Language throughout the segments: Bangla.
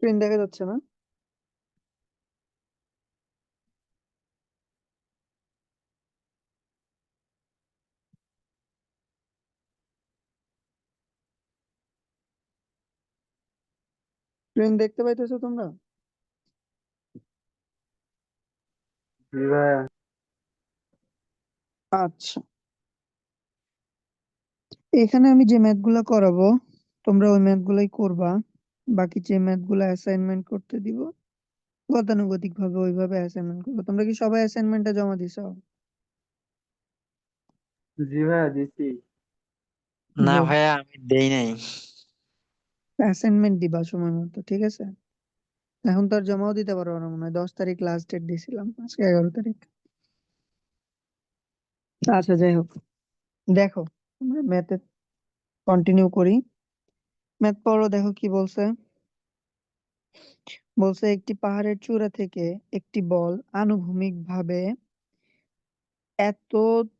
স্ক্রিন দেখা যাচ্ছে না? স্ক্রিন দেখতে পাইতেছো তোমরা? জি ভাইয়া। আচ্ছা, এখানে আমি যে ম্যাথ গুলা করাবো তোমরা ওই ম্যাথ গুলাই করবা। বাকি যে ম্যাথ গুলা অ্যাসাইনমেন্ট করতে দিব গতানুগতিক ভাবে ওইভাবে অ্যাসাইনমেন্ট করবো। তোমরা কি সবাই অ্যাসাইনমেন্টটা জমা দিছো? জি ভাইয়া দিছি। না গুড। ভাইয়া, আমি দেই নাই। অ্যাসাইনমেন্ট দিবা সময় মতো, ঠিক আছে? এখন তো আর জমাও দিতে পারবো না, মনে হয় 10 তারিখ লাস্ট ডেট দিয়েছিলাম, আজকে 11 তারিখ। আচ্ছা, যাই হোক, দেখো আমরা ম্যাথে কন্টিনিউ করি। ম্যাথ পড়ো, দেখো কি বলছে। বলছে একটি পাহাড়ের চূড়া থেকে একটি বল আনুভূমিক ভাবে এত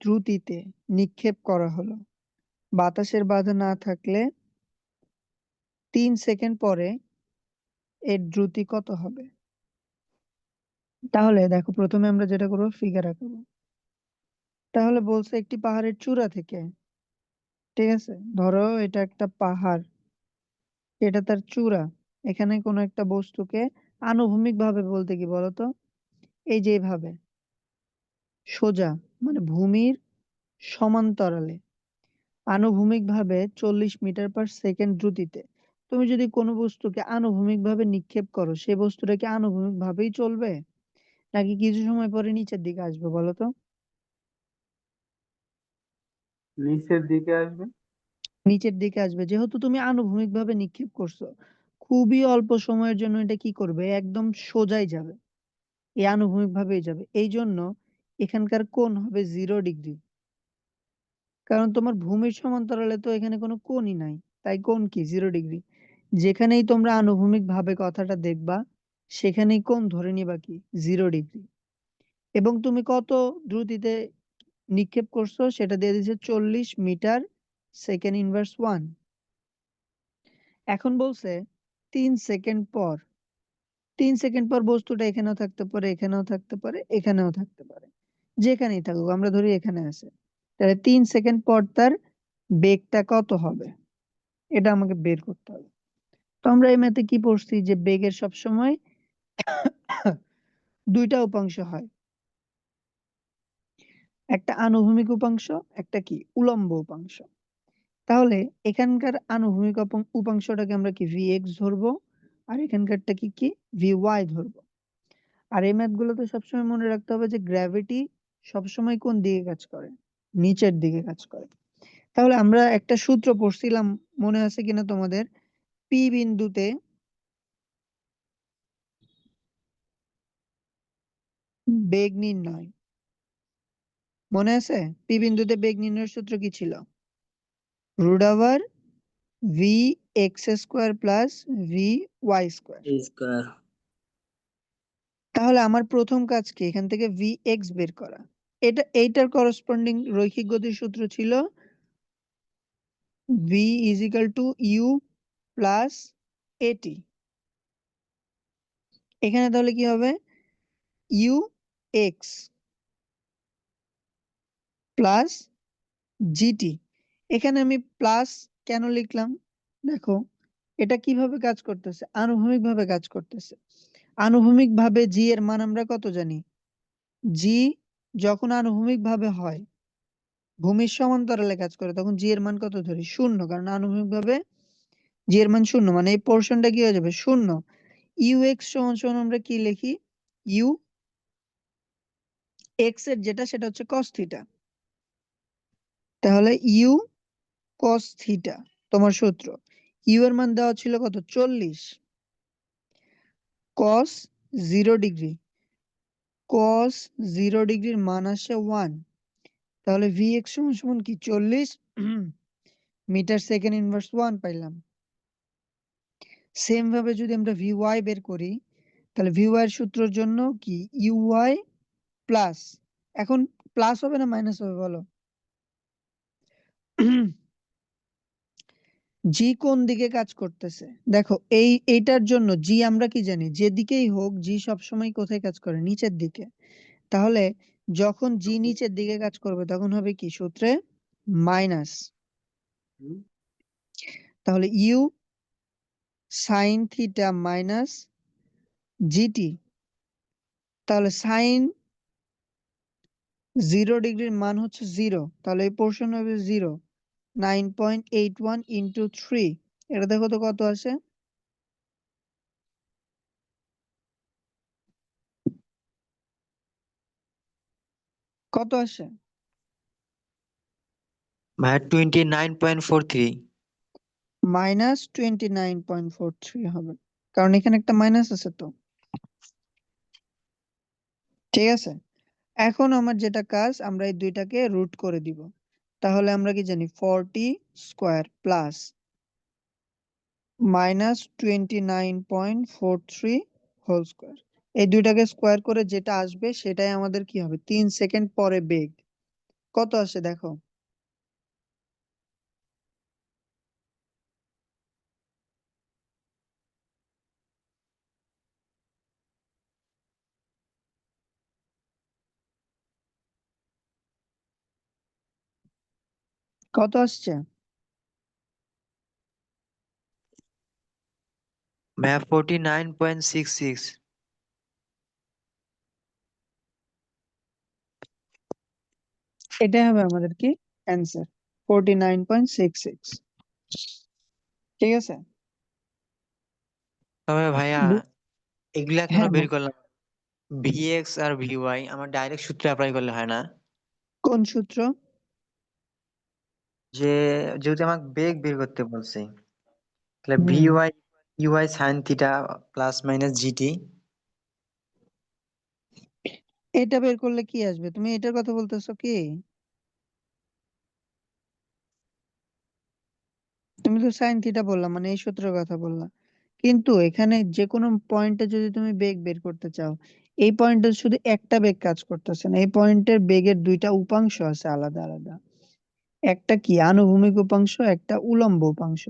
দ্রুতিতে নিক্ষেপ করা হলো, বাতাসের বাধা না থাকলে 3 সেকেন্ড পরে এর দ্রুতি কত হবে? তাহলে দেখো, প্রথমে আমরা যেটা করবো ফিগার আঁকবো। তাহলে বলছে একটি পাহাড়ের চূড়া থেকে, ঠিক আছে? ধরো এটা একটা পাহাড়, এটা তার চূড়া। এখানে কোনো একটা বস্তুকে আনুভূমিক ভাবে বলতে কি বলতো, এই যে এইভাবে সোজা, মানে ভূমির সমান্তরালে আনুভূমিক ভাবে 40 মিটার/সেকেন্ড দ্রুতিতে তুমি যদি কোনো বস্তুকে আনুভূমিক ভাবে নিক্ষেপ করো, সেই বস্তুটা কি আনুভূমিক ভাবেই চলবে নাকি কিছু সময় পরে নিচের দিকে আসবে বলো তো? নিচের দিকে আসবে। নিচের দিকে আসবে, যেহেতু তুমি আনুভূমিক ভাবে নিক্ষেপ করছো। খুবই অল্প সময়ের জন্য এটা কি করবে, একদম সোজাই যাবে, এই আনুভূমিক ভাবেই যাবে। এই জন্য এখানকার কোণ হবে 0 ডিগ্রি, কারণ তোমার ভূমির সমান্তরালে তো এখানে কোনো কোণই নাই। তাই কোণ কি 0 ডিগ্রি। যেখানেই তোমরা আনুভূমিক ভাবে কথাটা দেখবা, সেখানেই কোণ ধরে নিবা কি 0 ডিগ্রি। এবং তুমি কত দ্রুতিতে নিক্ষেপ করছো সেটা দিয়ে দিচ্ছে 40 মিটার/সেকেন্ড ইনভার্স 1। এখন বলছে 3 সেকেন্ড পর, 3 সেকেন্ড পর বস্তুটা এখানেও থাকতে পারে, এখানেও থাকতে পারে, এখানেও থাকতে পারে, যেখানেই থাকুক, আমরা ধরি এখানে আছে। তাহলে 3 সেকেন্ড পর তার বেগটা কত হবে, এটা আমাকে বের করতে হবে। তো আমরা এই ম্যাথে কি পড়ছি, যে বেগের সবসময় দুইটা উপাংশ হয়, একটা আনুভূমিক উপাংশ, একটা কি উলম্ব উপাংশ। তাহলে এখানকার আনুভূমিক উপাংশটাকে আমরা কি vx ধরবো, আর এখানকারটা কি কি vy ধরবো। আর এই ম্যাথ গুলোতে সবসময় মনে রাখতে হবে যে গ্র্যাভিটি সবসময় কোন দিকে কাজ করে, নিচের দিকে কাজ করে। তাহলে আমরা একটা সূত্র পড়ছিলাম, মনে আছে কিনা তোমাদের, পি বিন্দুতে বেগ নির্ণয়, মনে আছে? পি বিন্দুতে বেগ নির্ণয়ের সূত্র কি ছিল? Root over V x square plus V y square. Square. তাহলে আমার প্রথম কাজ কি, এখান থেকে ভি এক্স বের করা। এইটার করসপন্ডিং রৈখিক গতির সূত্র ছিল V is equal to u plus a t. এখানে তাহলে কি হবে, ইউ এক্স প্লাস জিটি। এখানে আমি প্লাস কেন লিখলাম, দেখো এটা কিভাবে কাজ করতেছে, আনুভূমিক ভাবে কাজ করতেছে। আনুভূমিক ভাবে জি এর মান আমরা কত জানি? জি যখন আনুভূমিক ভাবে হয়, ভূমির সমান্তরালে কাজ করে, তখন জি এর মান কত ধরি? 0, কারণ আনুভূমিক ভাবে জি এর মান 0, মানে এই পোর্শনটা কি হয়ে যাবে 0। ইউ এক্স সমান সমান আমরা কি লিখি, ইউ এক্স এর যেটা সেটা হচ্ছে কস থিটা। তাহলে ইউ কস থিটা তোমার সূত্র। ইউ এর মান দেওয়া ছিল কত, 40, কস 0 ডিগ্রি, কস 0 ডিগ্রির মান আসে 1। তাহলে ভি এক্স সমান সমান কি 40 মিটার/সেকেন্ড ইনভার্স 1 পাইলাম। সেম ভাবে যদি আমরা ভি ওয়াই বের করি, তাহলে ভি ওয়াই এর সূত্রের জন্য কি ইউ ওয়াই প্লাস, এখন প্লাস হবে না মাইনাস হবে বলো? জি কোন দিকে কাজ করতেছে? দেখো এইটার জন্য জি আমরা কি জানি, যেদিকেই হোক জি সবসময় কোথায় কাজ করে? নিচের দিকে। তাহলে যখন জি নিচের দিকে কাজ করবে তখন হবে কি সূত্রে? মাইনাস। হুম, তাহলে u sine theta minus g t. তাহলে সাইন 0 ডিগ্রির মান হচ্ছে 0, তাহলে এই পোর্শন হবে 0। 9.81 ইন্টু 3, এটা দেখো তো কত আসে? কত আসে? ভাইয়া 29.43। -29.43 হবে, কারণ এখানে একটা মাইনাস আছে তো। ঠিক আছে, এখন আমার যেটা কাজ, আমরা এই দুইটাকে রুট করে দিব। তাহলে আমরা কি জানি 40 স্কোয়ার প্লাস -29.43 হোল স্কোয়ার। এই দুইটাকে স্কোয়ার করে যেটা আসবে সেটাই আমাদের কি হবে? 3 সেকেন্ড পরে বেগ। কত আসে দেখো? কত আসছে? ভাইয়া 49.66। এটাই হবে আমাদের কি অ্যান্সার, 49.66। ঠিক আছে। তবে ভাইয়া বু- এগুলো এখনো হ্যাঁ বের করলাম। ভিএক্স আর ভিওয়াই আমার ডাইরেক্ট সূত্রে অ্যাপ্লাই করলে হয় না? কোন সূত্র? যে যেহেতু আমাকে বেগ বের করতে বলছে, তাহলে হুম, VY UI sine theta plus minus GT. এটা বের করলে কি আসবে? তুমি এটার কথা বলতেছো কি? তুমি তো সাইন থিটা বললা, মানে এই সূত্রের কথা বললা। কিন্তু এখানে যে কোনো পয়েন্টে যদি তুমি বেগ বের করতে চাও, এই পয়েন্টে শুধু একটা বেগ কাজ করতেছে না, এই পয়েন্টের বেগের দুইটা উপাংশ আছে আলাদা আলাদা। একটা কি আনুভূমিক উপাংশ, একটা উলম্ব উপাংশ।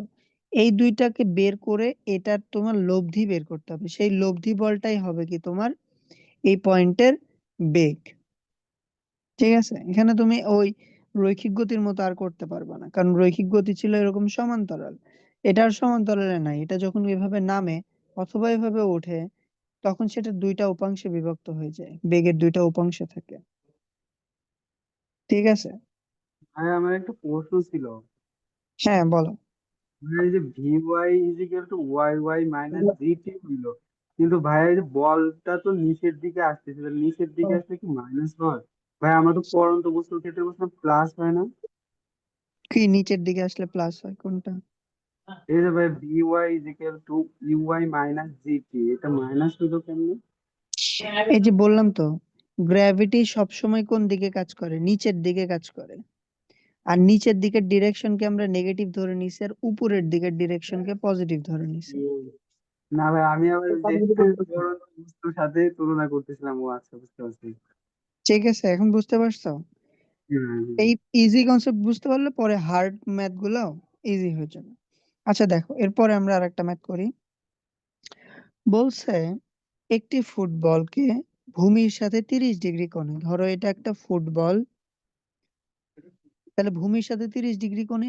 এই দুইটাকে বের করে এটার তোমার লব্ধি বের করতে হবে, সেই লব্ধি বলটাই হবে কি তোমার এই পয়েন্টের বেগ। ঠিক আছে, এখানে তুমি ওই রৈখিক গতির মতো আর করতে পারবে না, কারণ রৈখিক গতি ছিল এরকম সমান্তরাল। এটা আর সমান্তরালে নাই, এটা যখন এভাবে নামে অথবা এভাবে ওঠে তখন সেটা দুইটা উপাংশে বিভক্ত হয়ে যায়, বেগের দুইটা উপাংশ থাকে। ঠিক আছে। ভাই আমার একটা প্রশ্ন ছিল। হ্যাঁ বলো। ভাই এই যে V y is equal to y y minus g t হইলো, কিন্তু ভাই এই যে বলটা তো নিচের দিকে আসতেছে, তাহলে নিচের দিকে আসলে কি মাইনাস হয়? ভাই আমরা তো পড়ন্ত বস্তুর ক্ষেত্রে বলছিলাম প্লাস হয় না? কি নিচের দিকে আসলে প্লাস হয় কোনটা? এই যে ভাই V y is equal to u y minus GT, এটা মাইনাস হইলো কেমনে? এই যে বললাম তো, গ্র্যাভিটি সবসময় কোন দিকে কাজ করে? নিচের দিকে কাজ করে। আর নিচের দিকের ডিরেকশনকে আমরা নেগেটিভ ধরে নিছি, আর উপরের দিকের ডিরেকশনকে পজিটিভ ধরে নিছি। না ভাই, আমি আবার ওই যে পড়ন্ত বস্তুর সাথে তুলনা করতেছিলাম। ও আচ্ছা, বুঝতে পারছি। ঠিক আছে, এখন বুঝতে পারছো? হুম। এই ইজি কনসেপ্ট বুঝতে পারলে পরে হার্ড ম্যাথ গুলো ইজি হয়ে যাবে। আচ্ছা দেখো, এরপরে আমরা আরেকটা ম্যাথ করি। বলছে একটি ফুটবলকে ভূমির সাথে 30 ডিগ্রি কোণে, ধরো এটা একটা ফুটবল, তাহলে ভূমির সাথে 30 ডিগ্রি কোণে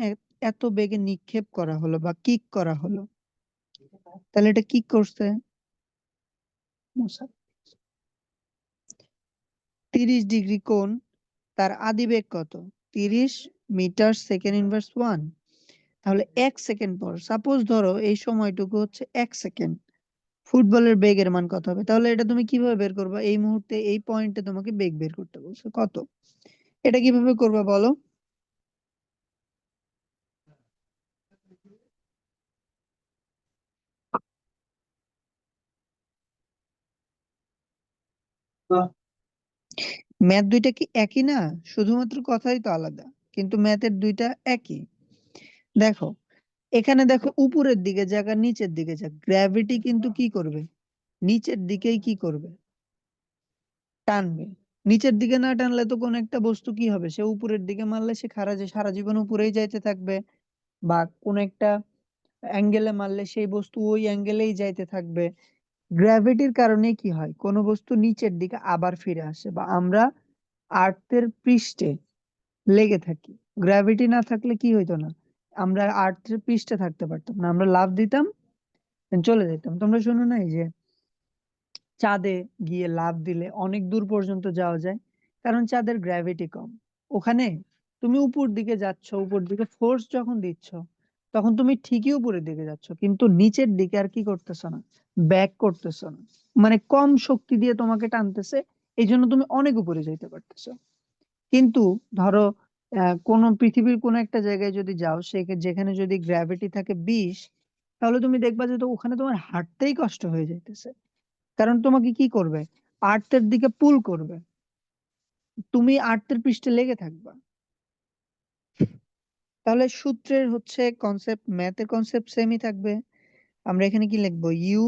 এত বেগে নিক্ষেপ করা হলো বা কিক করা হলো, তাহলে এটা কিক করছে 30 ডিগ্রি কোণ, তার আদি বেগ কত? 30 মিটার সেকেন্ড ইনভার্স 1। তাহলে 1 সেকেন্ড পর, সাপোজ ধরো এই সময়টুকু হচ্ছে 1 সেকেন্ড, ফুটবলের বেগের মান কত হবে? তাহলে এটা তুমি কিভাবে বের করবা? এই মুহূর্তে এই পয়েন্টে তোমাকে বেগ বের করতে বলছে কত, এটা কিভাবে করবা বলো? ম্যাথ দুইটা কি একই না? শুধুমাত্র কথাই তো আলাদা, কিন্তু ম্যাথের দুইটা একই। দেখো, এখানে দেখো উপরের দিকে যাক আর নিচের দিকে যাক, গ্র্যাভিটি কিন্তু কি করবে? নিচের দিকেই কি করবে? টানবে। নিচের দিকে না টানলে তো কোন একটা বস্তু কি হবে? সে উপরের দিকে মারলে সে সারা জীবন উপরেই যাইতে থাকবে, বা কোন একটা অ্যাঙ্গেলে মারলে সেই বস্তু ওই অ্যাঙ্গেলেই যাইতে থাকবে। গ্র্যাভিটির কারণে কি হয়, কোনো বস্তু নিচের দিকে আবার ফিরে আসে, বা আমরা আর্থের পৃষ্ঠে লেগে থাকি। গ্র্যাভিটি না থাকলে কি হইতো না, আমরা আর্থের পৃষ্ঠে থাকতে পারতাম না, আমরা লাফ দিতাম চলে যেতাম। তোমরা শোনো না, এই যে চাঁদে গিয়ে লাফ দিলে অনেক দূর পর্যন্ত যাওয়া যায়, কারণ চাঁদের গ্র্যাভিটি কম। ওখানে তুমি উপর দিকে যাচ্ছ, উপর দিকে ফোর্স যখন দিচ্ছ তখন তুমি ঠিকই উপরের দিকে যাচ্ছ, কিন্তু নিচের দিকে আর কি করতেছ না, ব্যাক করতেছ না, মানে কম শক্তি দিয়ে তোমাকে টানতেছে, এই জন্য তুমি অনেক উপরে যাইতে পারতেছো। কিন্তু ধরো কোন পৃথিবীর কোন একটা জায়গায় যদি যাও, যেখানে যদি গ্র্যাভিটি থাকে 20, তাহলে তুমি দেখবা যে তো ওখানে তোমার হাঁটতেই কষ্ট হয়ে যাইতেছে, কারণ তোমাকে কি করবে, আর্থের দিকে পুল করবে, তুমি আর্থের পৃষ্ঠে লেগে থাকবা। তাহলে সূত্রের হচ্ছে কনসেপ্ট, ম্যাথের কনসেপ্ট সেমই থাকবে। আমরা এখানে কি লিখবো, u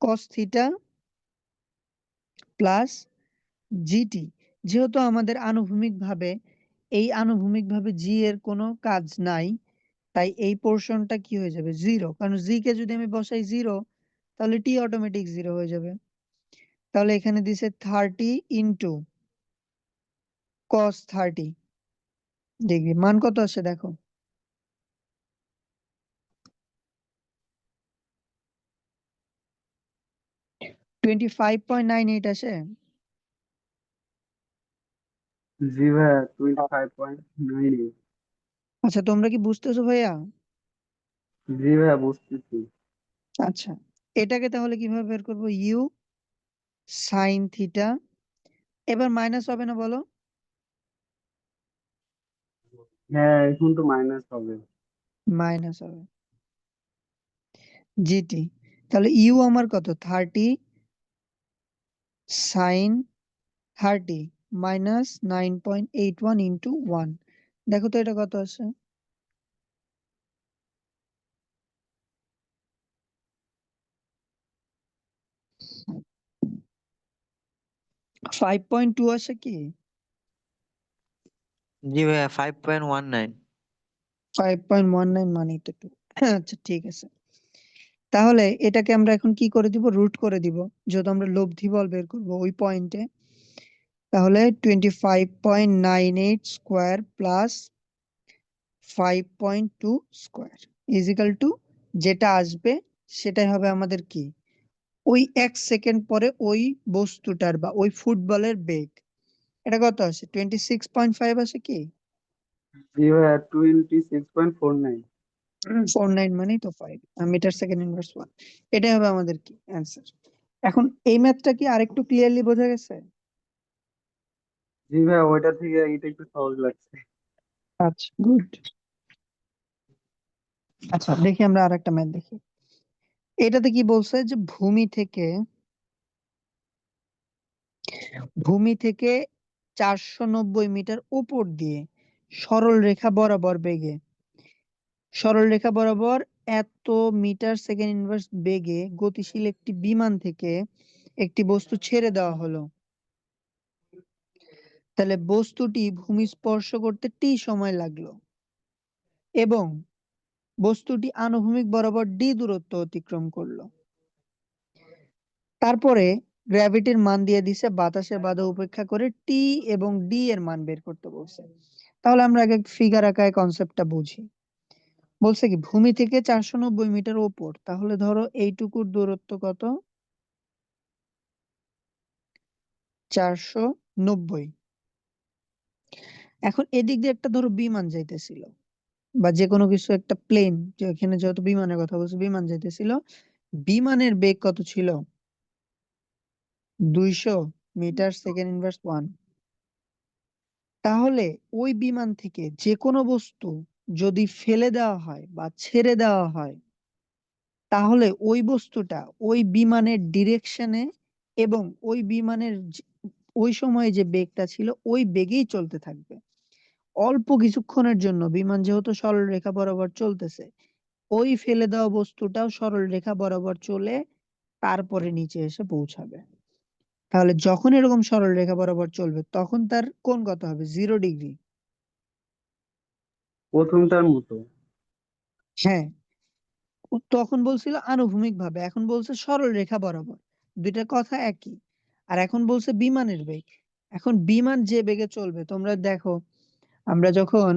cos theta plus g t. যেহেতু আমাদের আনুভূমিক ভাবে জি এর কোনো কাজ নাই, তাই এই পোর্শনটা কি হয়ে যাবে, জিরো, কারণ জি কে যদি আমি বসাই জিরো, তাহলে টি অটোমেটিক জিরো হয়ে যাবে। তাহলে এখানে দিছে 30 × cos 30 ডিগ্রি। মান কত আসে দেখো, 25.98 আসে। জি ভাইয়া, 25.98। আচ্ছা, তোমরা কি বুঝতেছো ভাইয়া? জি ভাইয়া, বুঝতেছি। আচ্ছা, এটাকে তাহলে কিভাবে বের করবো, ইউ সাইন থিটা, এবার মাইনাস হবে না বলো? হ্যাঁ, এখন তো মাইনাস হবে। মাইনাস হবে, জিটি। তাহলে ইউ আমার কত, 30 sin 30 মাইনাস 9.81 × 1। দেখো তো এটা কত আছে, 5.2 আসে কি, জি ভাইয়া 5.19। 5.19 মানে এটা 2। আচ্ছা ঠিক আছে, তাহলে এটাকে আমরা এখন কি করে দিব, রুট করে দিব, যেহেতু আমরা লব্ধি বল বের করবো ওই পয়েন্টে। তাহলে 25.98 square plus 5.2 square is equal to, যেটা আসবে সেটাই হবে আমাদের কি, ওই 1 সেকেন্ড পরে ওই বস্তুটার বা ওই ফুটবলের বেগ। এটা কত আসে, 26.5 আসে কি, জি ভাইয়া, 26.49। 49 মানেই তো 5 মিটার সেকেন্ড ইনভার্স 1। এটাই হবে আমাদের কি অ্যান্সার। এখন এই ম্যাথটা কি আরেকটু ক্লিয়ারলি বোঝা গেছে? জি ভাইয়া, ওইটা থেকে এটা একটু সহজ লাগছে। আচ্ছা গুড। আচ্ছা দেখি আমরা আরেকটা ম্যাথ দেখি। এটাতে কি বলছে যে ভূমি থেকে 490 মিটার উপর দিয়ে সরল রেখা বরাবর এত মিটার সেকেন্ড ইনভার্স বেগে গতিশীল একটি বিমান থেকে একটি বস্তু ছেড়ে দেওয়া হলো। তাহলে বস্তুটি ভূমি স্পর্শ করতে টি সময় লাগলো, এবং বস্তুটি আনুভূমিক বরাবর ডি দূরত্ব অতিক্রম করলো। তারপরে গ্র্যাভিটির মান দিয়ে দিছে, বাতাসের বাধা উপেক্ষা করে টি এবং ডি এর মান বের করতে বলছে। তাহলে আমরা আগে ফিগার আকারে কনসেপ্টটা বুঝি। বলছে কি, ভূমি থেকে 490 মিটার ওপর, তাহলে ধরো এইটুকুর দূরত্ব কত, 490। এখন এদিক দিয়ে একটা ধরো বিমান যাইতেছিল, বা যে কোনো কিছু একটা প্লেন, যেখানে যেহেতু বিমানের কথা বলছে, বিমান যাইতেছিল, বিমানের বেগ কত ছিল, 200 মিটার সেকেন্ড ইনভার্স 1। তাহলে ওই বিমান থেকে যে কোনো বস্তু যদি ফেলে দেওয়া হয় বা ছেড়ে দেওয়া হয়, তাহলে ওই বস্তুটা ওই বিমানের ডিরেকশনে এবং ওই বিমানের ওই সময়ে যে বেগটা ছিল ওই বেগেই চলতে থাকবে। অল্প কিছুক্ষণের জন্য বিমান যেহেতু সরল রেখা বরাবর চলতেছে, ওই ফেলে দেওয়া বস্তুটাও সরল রেখা বরাবর চলে তারপরে নিচে এসে পৌঁছাবে। তাহলে যখন এরকম সরল রেখা বরাবর চলবে তখন তার কোণ কত হবে, 0 ডিগ্রি। প্রথমটার মতো। হ্যাঁ, ও তখন বলছিল আনুভূমিক ভাবে, এখন বলছে সরল রেখা বরাবর। দুইটা কথা একই। আর এখন বলছে বিমানের বেগ। এখন বিমান যে বেগে চলবে, তোমরা দেখো আমরা যখন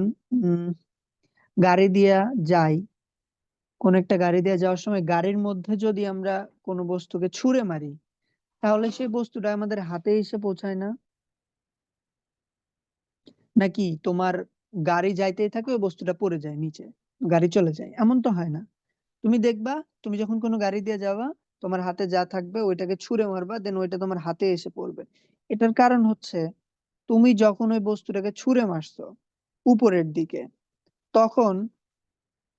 গাড়ি দিয়া যাই, কোন একটা গাড়ি দিয়ে যাওয়ার সময় গাড়ির মধ্যে যদি আমরা কোনো বস্তুকে ছুঁড়ে মারি, তাহলে সেই বস্তুটা আমাদের হাতে এসে পৌঁছায় না? নাকি তোমার গাড়ি যাইতেই থাকে, ওই বস্তুটা পড়ে যায় নিচে, গাড়ি চলে যায়? এমন তো হয় না। তুমি দেখবা, তুমি যখন কোনো গাড়ি দিয়ে যাবা, তোমার হাতে যা থাকবে ওইটাকে ছুঁড়ে মারবা, দেন ওইটা তোমার হাতে এসে পড়বে। এটার কারণ হচ্ছে, তুমি যখন ওই বস্তুটাকে ছুঁড়ে মারছো উপরের দিকে, তখন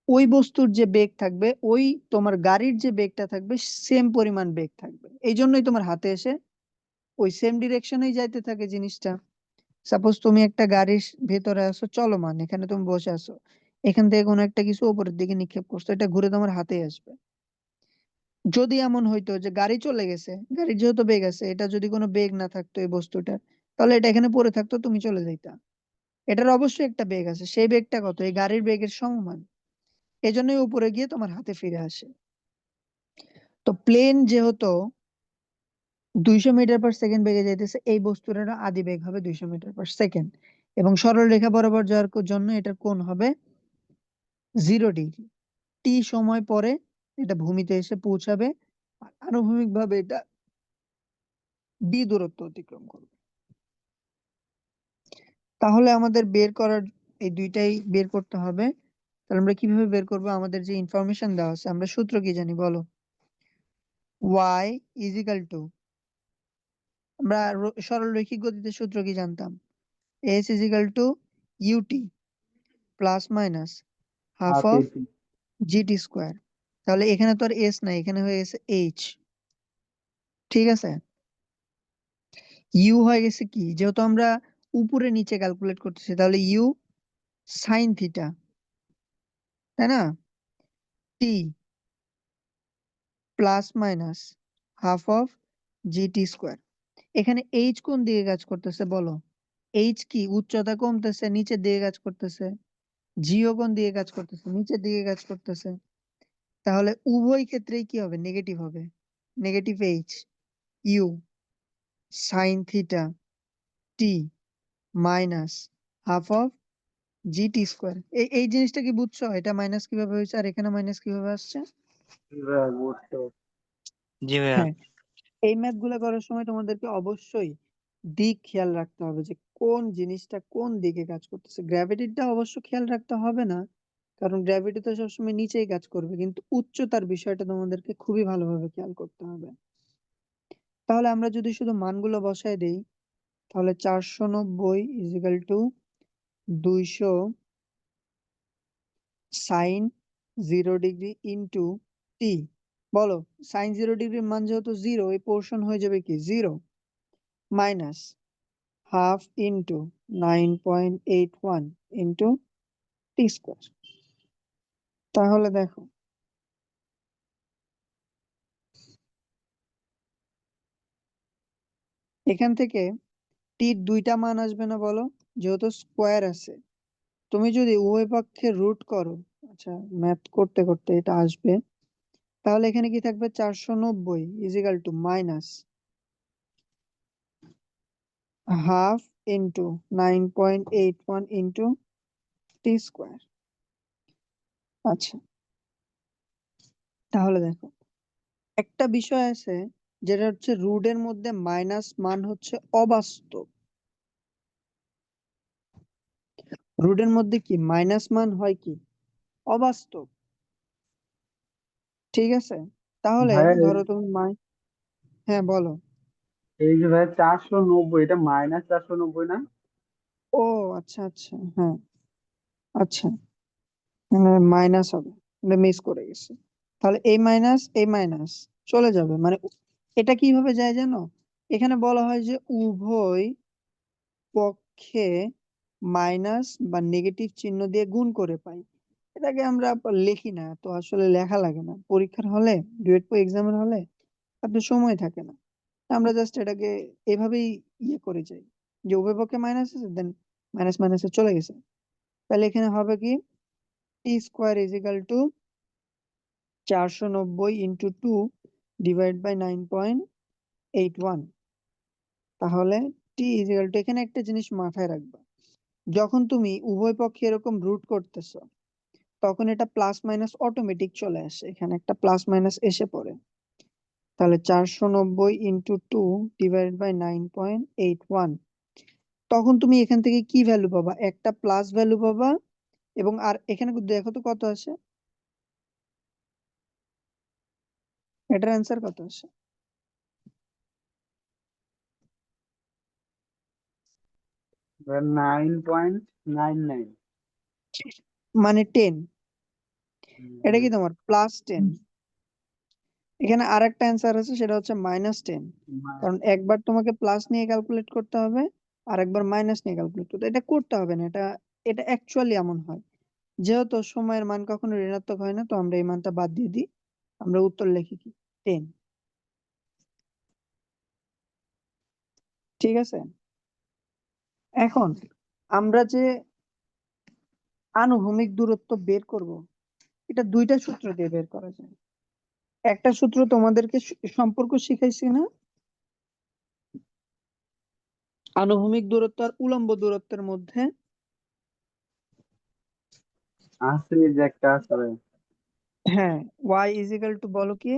ওই বস্তুর যে বেগ থাকবে, ওই তোমার গাড়ির যে বেগটা থাকবে, সেম পরিমাণ বেগ থাকবে। এই জন্যই তোমার হাতে এসে ওই সেম ডিরেকশনেই যাইতে থাকে জিনিসটা। সাপোজ তুমি একটা গাড়ির ভেতরে আছো, চলমান, এখানে তুমি বসে আছো, এখান থেকে কোনো একটা কিছু উপরের দিকে নিক্ষেপ করছো, এটা ঘুরে তোমার হাতে আসবে। যদি এমন হইতো যে গাড়ি চলে গেছে, গাড়ির যেহেতু বেগ আছে, এটা যদি কোনো বেগ না থাকতো এই বস্তুটার, তাহলে এটা এখানে পড়ে থাকতো, তুমি চলে যাইতা। এটার অবশ্যই একটা বেগ আছে, সেই বেগটা কত? এই গাড়ির বেগের সমমান। এজন্যই উপরে গিয়ে তোমার হাতে ফিরে আসে। তো প্লেন যেহেতু 200 মিটার পার সেকেন্ড বেগে যাইতেছে, এই বস্তুটার আদি বেগ হবে 200 মিটার পার সেকেন্ড। এবং সরল রেখা বরাবর যাওয়ার জন্য এটার কোণ হবে 0 ডিগ্রি। টি সময় পরে এটা ভূমিতে এসে পৌঁছাবে, আর আনুভূমিক ভাবে এটা ডি দূরত্ব অতিক্রম করবে। তাহলে আমাদের বের করার, এই দুইটাই বের করতে হবে। তাহলে আমরা কিভাবে বের করব? আমাদের যে ইনফরমেশন দেওয়া আছে, আমরা সূত্র কি জানি বলো? y ইজ ইকাল টু, আমরা সরল রৈখিক গতিতে সূত্র কি জানতাম? s is equal to u t plus minus half half of a t. G t square. তাহলে এখানে তো আর এস নাই, এখানে হয়ে গেছে এইচ। ঠিক আছে, ইউ হয়ে গেছে কি, যেহেতু আমরা উপরে নিচে ক্যালকুলেট করতেছি, তাহলে ইউ সাইন থিটা, তাই না? T plus minus half of g t square. এখানে এইচ কোন দিকে কাজ করতেছে বলো? এইচ কি উচ্চতা কমতেছে, নিচের দিকে কাজ করতেছে। জিও কোন দিকে কাজ করতেছে? নিচের দিকে কাজ করতেছে। তাহলে উভয় ক্ষেত্রেই কি হবে? নেগেটিভ হবে। Negative H U sine theta T minus half of g t square. এই জিনিসটা কি বুঝছো? এটা মাইনাস কিভাবে হয়েছে আর এখানে মাইনাস কিভাবে আসছে? বুঝতে জি ভাইয়া। হ্যাঁ, এই ম্যাথ গুলো করার সময় তোমাদেরকে অবশ্যই দিক খেয়াল রাখতে হবে, যে কোন জিনিসটা কোন দিকে কাজ করতেছে। গ্র্যাভিটিটা অবশ্য খেয়াল রাখতে হবে না, কারণ গ্র্যাভিটি তো সবসময় নিচেই কাজ করবে, কিন্তু উচ্চতার বিষয়টা তোমাদেরকে খুবই ভালোভাবে খেয়াল করতে হবে। তাহলে আমরা যদি শুধু মানগুলো বসায় দেই, তাহলে 490 equal to 200 sine 0 degree into t. বলো, সাইন 0 ডিগ্রির মান যেহেতু 0, এই পোর্শন হয়ে যাবে কি 0, minus half into 9.81 into t square. তাহলে দেখো, এখান থেকে টির দুইটা মান আসবে না বলো? যেহেতু স্কোয়ার আছে, তুমি যদি উভয় পক্ষে রুট করো, আচ্ছা ম্যাথ করতে করতে এটা আসবে, তাহলে এখানে কি থাকবে? 490 equal to minus half into 9.81 into t square. আচ্ছা, তাহলে দেখো, একটা বিষয় আছে, যেটা হচ্ছে রুটের মধ্যে মাইনাস মান হচ্ছে অবাস্তব। রুটের মধ্যে কি মাইনাস মান হয় কি? অবাস্তব। ঠিক আছে, তাহলে ভাইয়া ধরো তুমি হ্যাঁ বলো। এই যে ভাই 490, এটা মাইনাস 490 না? ও আচ্ছা আচ্ছা, হ্যাঁ, আচ্ছা, মাইনাস হবে, মিস করে গেছে। তাহলে এই মাইনাস চলে যাবে, মানে এটা কিভাবে যায় জানো? এখানে বলা হয় যে উভয় পক্ষে মাইনাস বা নেগেটিভ চিহ্ন দিয়ে গুণ করে পাই। এটাকে আমরা লিখি না, তো আসলে লেখা লাগে না পরীক্ষার হলে, ডুয়েট এক্সামের হলে আপনার সময় থাকে না। আমরা জাস্ট এটাকে এভাবেই ইয়ে করে যাই, যে উভয় পক্ষে মাইনাস আছে, দেন মাইনাস মাইনাসে চলে গেছে। তাহলে এখানে হবে কি, t square is equal to 490 into 2 divide by 9.81। তাহলে টি ইজ ইকাল টু, এখানে একটা জিনিস মাথায় রাখবা, যখন তুমি উভয় পক্ষে এরকম রুট করতেছো তখন এটা প্লাস মাইনাস অটোমেটিক চলে আসে, এখানে একটা প্লাস মাইনাস এসে পড়ে। তাহলে 490 ইন্টু 2 ডিভাইড বাই 9.81, তখন তুমি এখান থেকে কি ভ্যালু পাবা? একটা প্লাস ভ্যালু পাবা, এবং আর এখানে দেখো তো কত আছে, এটার অ্যান্সার কত আসে? এবার 9.99। মানে 10। এটা কি তোমার প্লাস 10? এখানে আর একটা অ্যান্সার আছে, সেটা হচ্ছে -10। কারণ একবার তোমাকে প্লাস নিয়ে ক্যালকুলেট করতে হবে, আর একবার মাইনাস নিয়ে ক্যালকুলেট করতে হবে। এটা করতে হবে না, এটা এটা অ্যাকচুয়ালি এমন হয়। যেহেতু সময়ের মান কখনো ঋণাত্মক হয় না, তো আমরা এই মানটা বাদ দিয়ে দিই, আমরা উত্তর লিখি কি 10। ঠিক আছে, এখন আমরা যে আনুভূমিক দূরত্ব বের করব, এটা দুইটা সূত্র দিয়ে বের করা যায়। একটা সূত্র তোমাদেরকে সম্পর্ক শিখাইছি না, আনুভূমিক দূরত্ব আর উলম্ব দূরত্বের মধ্যে। আছে যে একটা আছে হ্যাঁ, y ইজ ইকাল টু, বলো কি,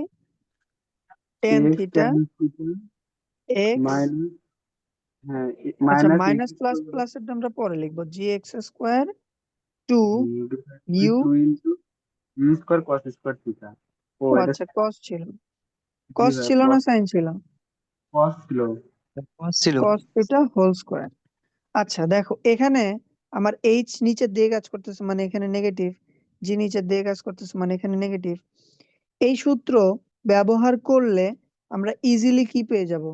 tan x theta tan theta x. Minus, হ্যাঁ আচ্ছা, minus x minus plus square plus এটা আমরা পরে লিখবো, g x square two u. 2 into u square cos square theta. ও ও এটা আচ্ছা, কস ছিল, জি কস ভাই, ছিল না সাইন ছিল? cos ছিল। cos ছিল। Cos theta whole square. আচ্ছা দেখো, এখানে আমার এইচ নিচের দিকে কাজ করতেছে, মানে এখানে নেগেটিভ, জি নিচের দিকে কাজ করতেছে, মানে এখানে নেগেটিভ। এই সূত্র ব্যবহার করলে আমরা ইজিলি কি পেয়ে যাব?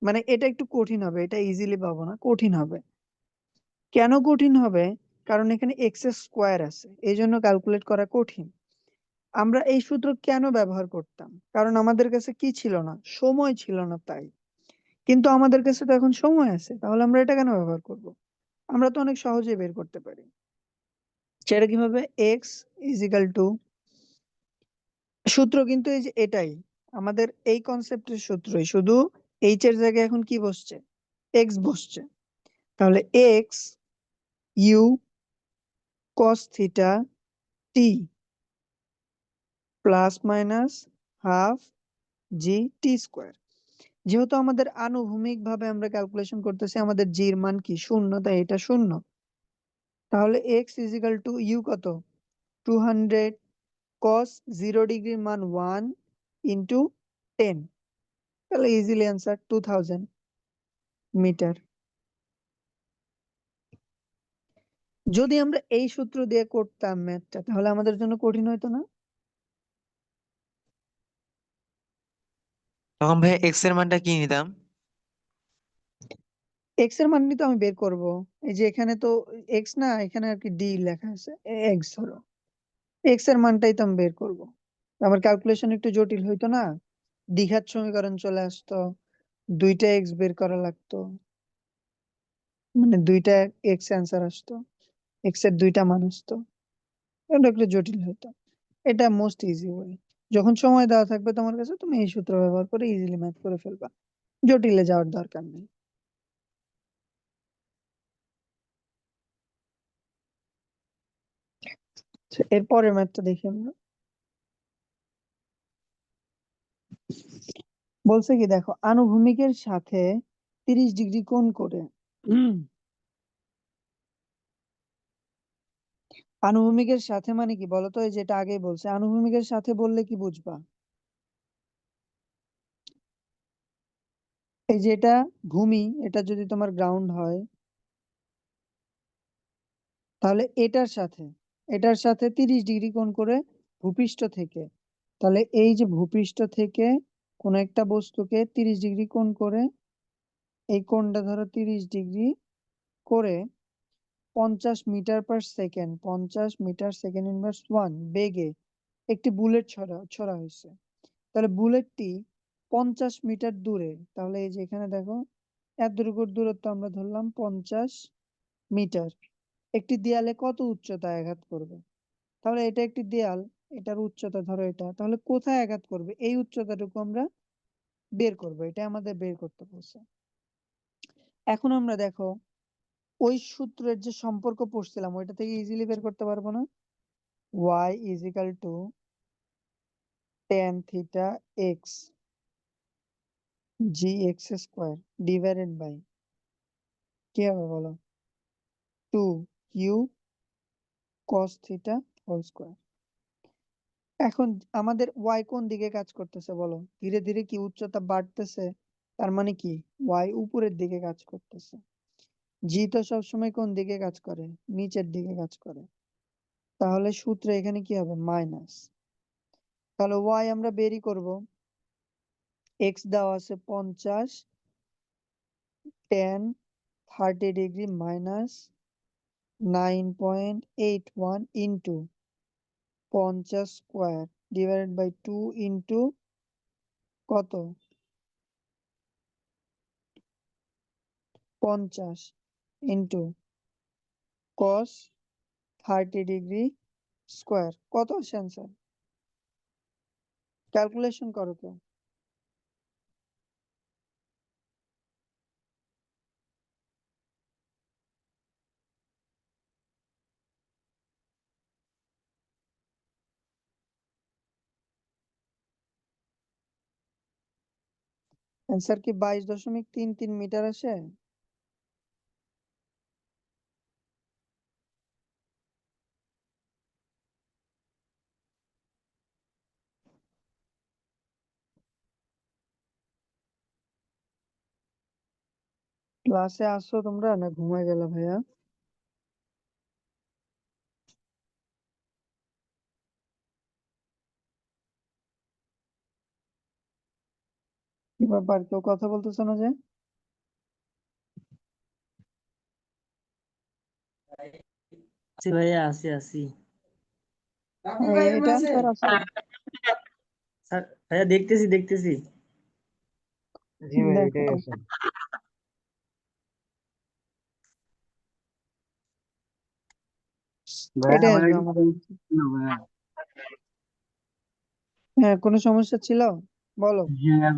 মানে এটা একটু কঠিন হবে, এটা ইজিলি পাবো না, কঠিন হবে। কেন কঠিন হবে? কারণ এখানে এক্স স্কোয়ার আছে, এই জন্য ক্যালকুলেট করা কঠিন। আমরা এই সূত্র কেন ব্যবহার করতাম? কারণ আমাদের কাছে কি ছিল না, সময় ছিল না, তাই। কিন্তু আমাদের কাছে তো এখন সময় আছে, তাহলে আমরা এটা কেন ব্যবহার করব? আমরা তো অনেক সহজেই বের করতে পারি। সেটা কিভাবে? এক্স ইজ ইকাল টু, সূত্র কিন্তু এই যে এটাই, আমাদের এই কনসেপ্টের সূত্রই, শুধু এইচ এর জায়গায় এখন কি বসছে? এক্স বসছে। তাহলে x u cos theta t plus minus half g t square. যেহেতু আমাদের আনুভূমিক ভাবে আমরা ক্যালকুলেশন করতেছি, আমাদের জি এর মান কি? 0, তাই এটা 0। তাহলে x is equal to u কত? 200 cos 0 ডিগ্রির মান 1 ইন্টু 10। তাহলে ইজিলি অ্যান্সার 2000 মিটার। যদি আমরা এই সূত্র দিয়ে করতাম ম্যাথটা, তাহলে আমাদের জন্য কঠিন হতো না? তখন ভাই এক্স এর মানটা কি নিতাম? এক্স এর মান তো আমি বের করব, এই যে এখানে তো এক্স না, এখানে আর কি ডি লেখা আছে, এক্স ধরো, এক্স এর মানটাই তো আমি বের করব। আমার ক্যালকুলেশন একটু জটিল হইতো না, দ্বিঘাত সমীকরণ চলে আসতো, দুইটা এক্স বের করা লাগতো, মানে দুইটা এক্স অ্যান্সার আসতো, এক্স এর দুইটা মান আসতো, এটা একটু জটিল হতো। এটা মোস্ট ইজি ওয়ে। যখন সময় দেওয়া থাকবে তোমার কাছে, তুমি এই সূত্র ব্যবহার করে ইজিলি ম্যাথ করে ফেলবা, জটিলে যাওয়ার দরকার নেই। আচ্ছা, এর পরের ম্যাথটা দেখি আমরা। বলছে কি, দেখো, আনুভূমিকের সাথে 30 ডিগ্রি কোণ করে, আনুভূমিকের সাথে মানে কি বলতো? এই যেটা আগেই বলছে, আনুভূমিকের সাথে বললে কি বুঝবা? এই যে এটা ভূমি, এটা যদি তোমার গ্রাউন্ড হয়, তাহলে এটার সাথে 30 ডিগ্রি কোণ করে ভূপৃষ্ঠ থেকে, তাহলে এই যে ভূপৃষ্ঠ থেকে কোন একটা বস্তুকে 30 ডিগ্রি কোণ করে, এই কোণটা ধরো 30 ডিগ্রি করে 50 মিটার/সেকেন্ড, 50 মিটার/সেকেন্ড ইনভার্স 1 বেগে একটি বুলেট ছড়া হয়েছে। তাহলে বুলেটটি 50 মিটার দূরে, তাহলে এই যে এখানে দেখো, এতটুকুর দূরত্ব আমরা ধরলাম 50 মিটার, একটি দেয়ালে কত উচ্চতায় আঘাত করবে? তাহলে এটা একটি দেয়াল, এটার উচ্চতা ধরো এটা, তাহলে কোথায় আঘাত করবে এই উচ্চতাটুকু আমরা বের করব, এটা আমাদের বের করতে বলছে। এখন আমরা দেখো ওই সূত্রের যে সম্পর্ক পড়ছিলাম ওইটা থেকে ইজিলি বের করতে পারবো না? y is equal to tan theta x gx square divided by কি হবে বলো, 2q cos theta whole square. এখন আমাদের y কোন দিকে কাজ করতেছে বলো, ধীরে ধীরে কি উচ্চতা বাড়তেছে, তার মানে কি y উপরের দিকে কাজ করতেছে। g তো সবসময় কোন দিকে কাজ করে, নিচের দিকে কাজ করে। তাহলে সূত্রে এখানে কি হবে, মাইনাস। তাহলে y আমরা বেরই করব, x দেওয়া আছে 50, tan 30 degree minus 9.81 into 50 square divided by 2 into কত, 50 ইন্টু cos 30 ডিগ্রি স্কোয়ার। কত আসে অ্যান্সার? ক্যালকুলেশন করো কেউ। অ্যান্সার কি 22.33 মিটার আসে? ক্লাসে আসো তোমরা না ঘুমায় গেলা ভাইয়া? কি ব্যাপার, কেউ কথা বলতেছো না যে? আছি ভাইয়া, আছি আছি। এটা অ্যান্সার আছে? স্যার ভাইয়া, দেখতেছি দেখতেছি। জি ভাই, দেখো, এটাই আছে। ভাইয়া এটাই আমার আসবে একটু আমাদের answer। ছিল ভাইয়া। হ্যাঁ, কোনো সমস্যা ছিল বলো। হ্যাঁ,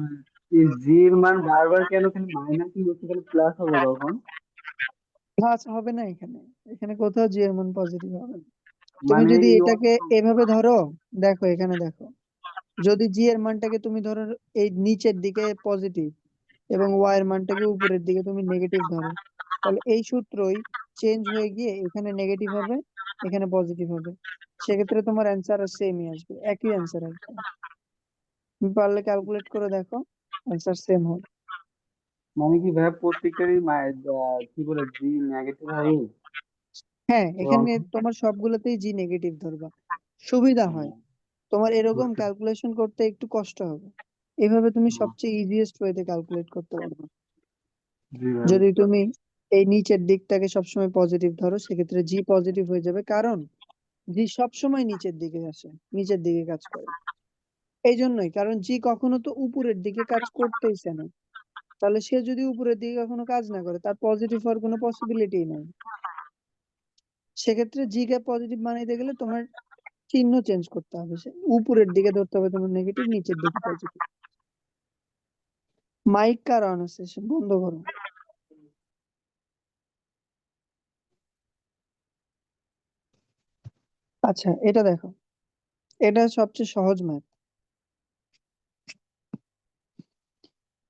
এই জি এর মান বারবার কেন খালি মাইনাস হচ্ছে, খালি প্লাস হবে কখন? প্লাস হবে না এখানে, এখানে কোথাও জি এর মান পজিটিভ হবে না। তুমি মানে যদি এই এটাকে এভাবে ধরো, দেখো এখানে দেখো, যদি জি এর মানটাকে তুমি ধরো এই নিচের দিকে পজিটিভ এবং ওয়াই এর মানটাকে উপরের দিকে তুমি নেগেটিভ ধরো, তাহলে এই সূত্রই চেঞ্জ হয়ে গিয়ে এখানে নেগেটিভ হবে, এখানে পজিটিভ হবে। সেক্ষেত্রে তোমার অ্যান্সার সেমই আসবে, একই অ্যান্সার আসবে। তুমি পারলে ক্যালকুলেট করে দেখো, অ্যান্সার সেম হবে। মানে কি ভাইয়া প্রত্যেকটারই কি বলে জি নেগেটিভ হবে? হ্যাঁ, এবং এখানে তোমার সবগুলোতেই জি নেগেটিভ ধরবা, সুবিধা হয়। তোমার এরকম বুঝতে ক্যালকুলেশন করতে একটু কষ্ট হবে, এভাবে তুমি হুম, সবচেয়ে ইজিয়েস্ট ওয়েতে ক্যালকুলেট করতে পারবে। জি ভাইয়া যদি বুঝতে তুমি এই নিচের দিকটাকে সবসময় পজিটিভ ধরো সেক্ষেত্রে জি পজিটিভ হয়ে যাবে, কারণ জি সবসময় নিচের দিকে আসে, নিচের দিকে কাজ করে। এই জন্যই, কারণ জি কখনো তো উপরের দিকে কাজ করতেইছে না, তাহলে সে যদি উপরের দিকে কখনো কাজ না করে তার পজিটিভ হওয়ার কোনো পসিবিলিটি নাই। সেক্ষেত্রে জি কে পজিটিভ বানাইতে গেলে তোমার চিহ্ন চেঞ্জ করতে হবে, সে উপরের দিকে ধরতে হবে তোমার নেগেটিভ, নিচের দিকে পজিটিভ। মাইক কার অন আছে, সে বন্ধ করো। আচ্ছা, এটা দেখো, এটা সবচেয়ে সহজ ম্যাথ।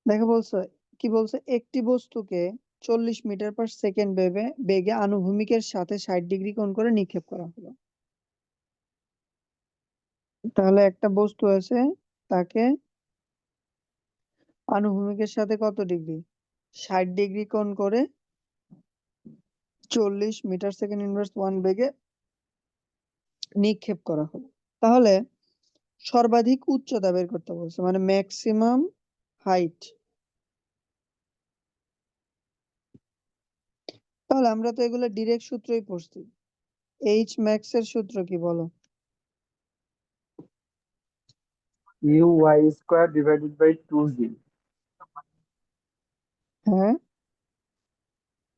দেখো বলছো, কি বলছে, একটি বস্তুকে 40 মিটার/সেকেন্ড বেগে আনুভূমিকের সাথে 60 ডিগ্রি কোণ করে নিক্ষেপ করা হলো। তাহলে একটা বস্তু আছে, তাকে আনুভূমিকের সাথে কত ডিগ্রি, 60 ডিগ্রি কোণ করে 40 মিটার/সেকেন্ড ইনভার্স 1 বেগে নিক্ষেপ করা হলো। তাহলে সর্বাধিক উচ্চতা বের করতে বলছে, মানে ম্যাক্সিমাম হাইট। তাহলে আমরা তো এগুলো ডিরেক্ট সূত্রই পড়ছি। এইচ ম্যাক্স এর সূত্র কি বলো? U y square divided by two g. হ্যাঁ,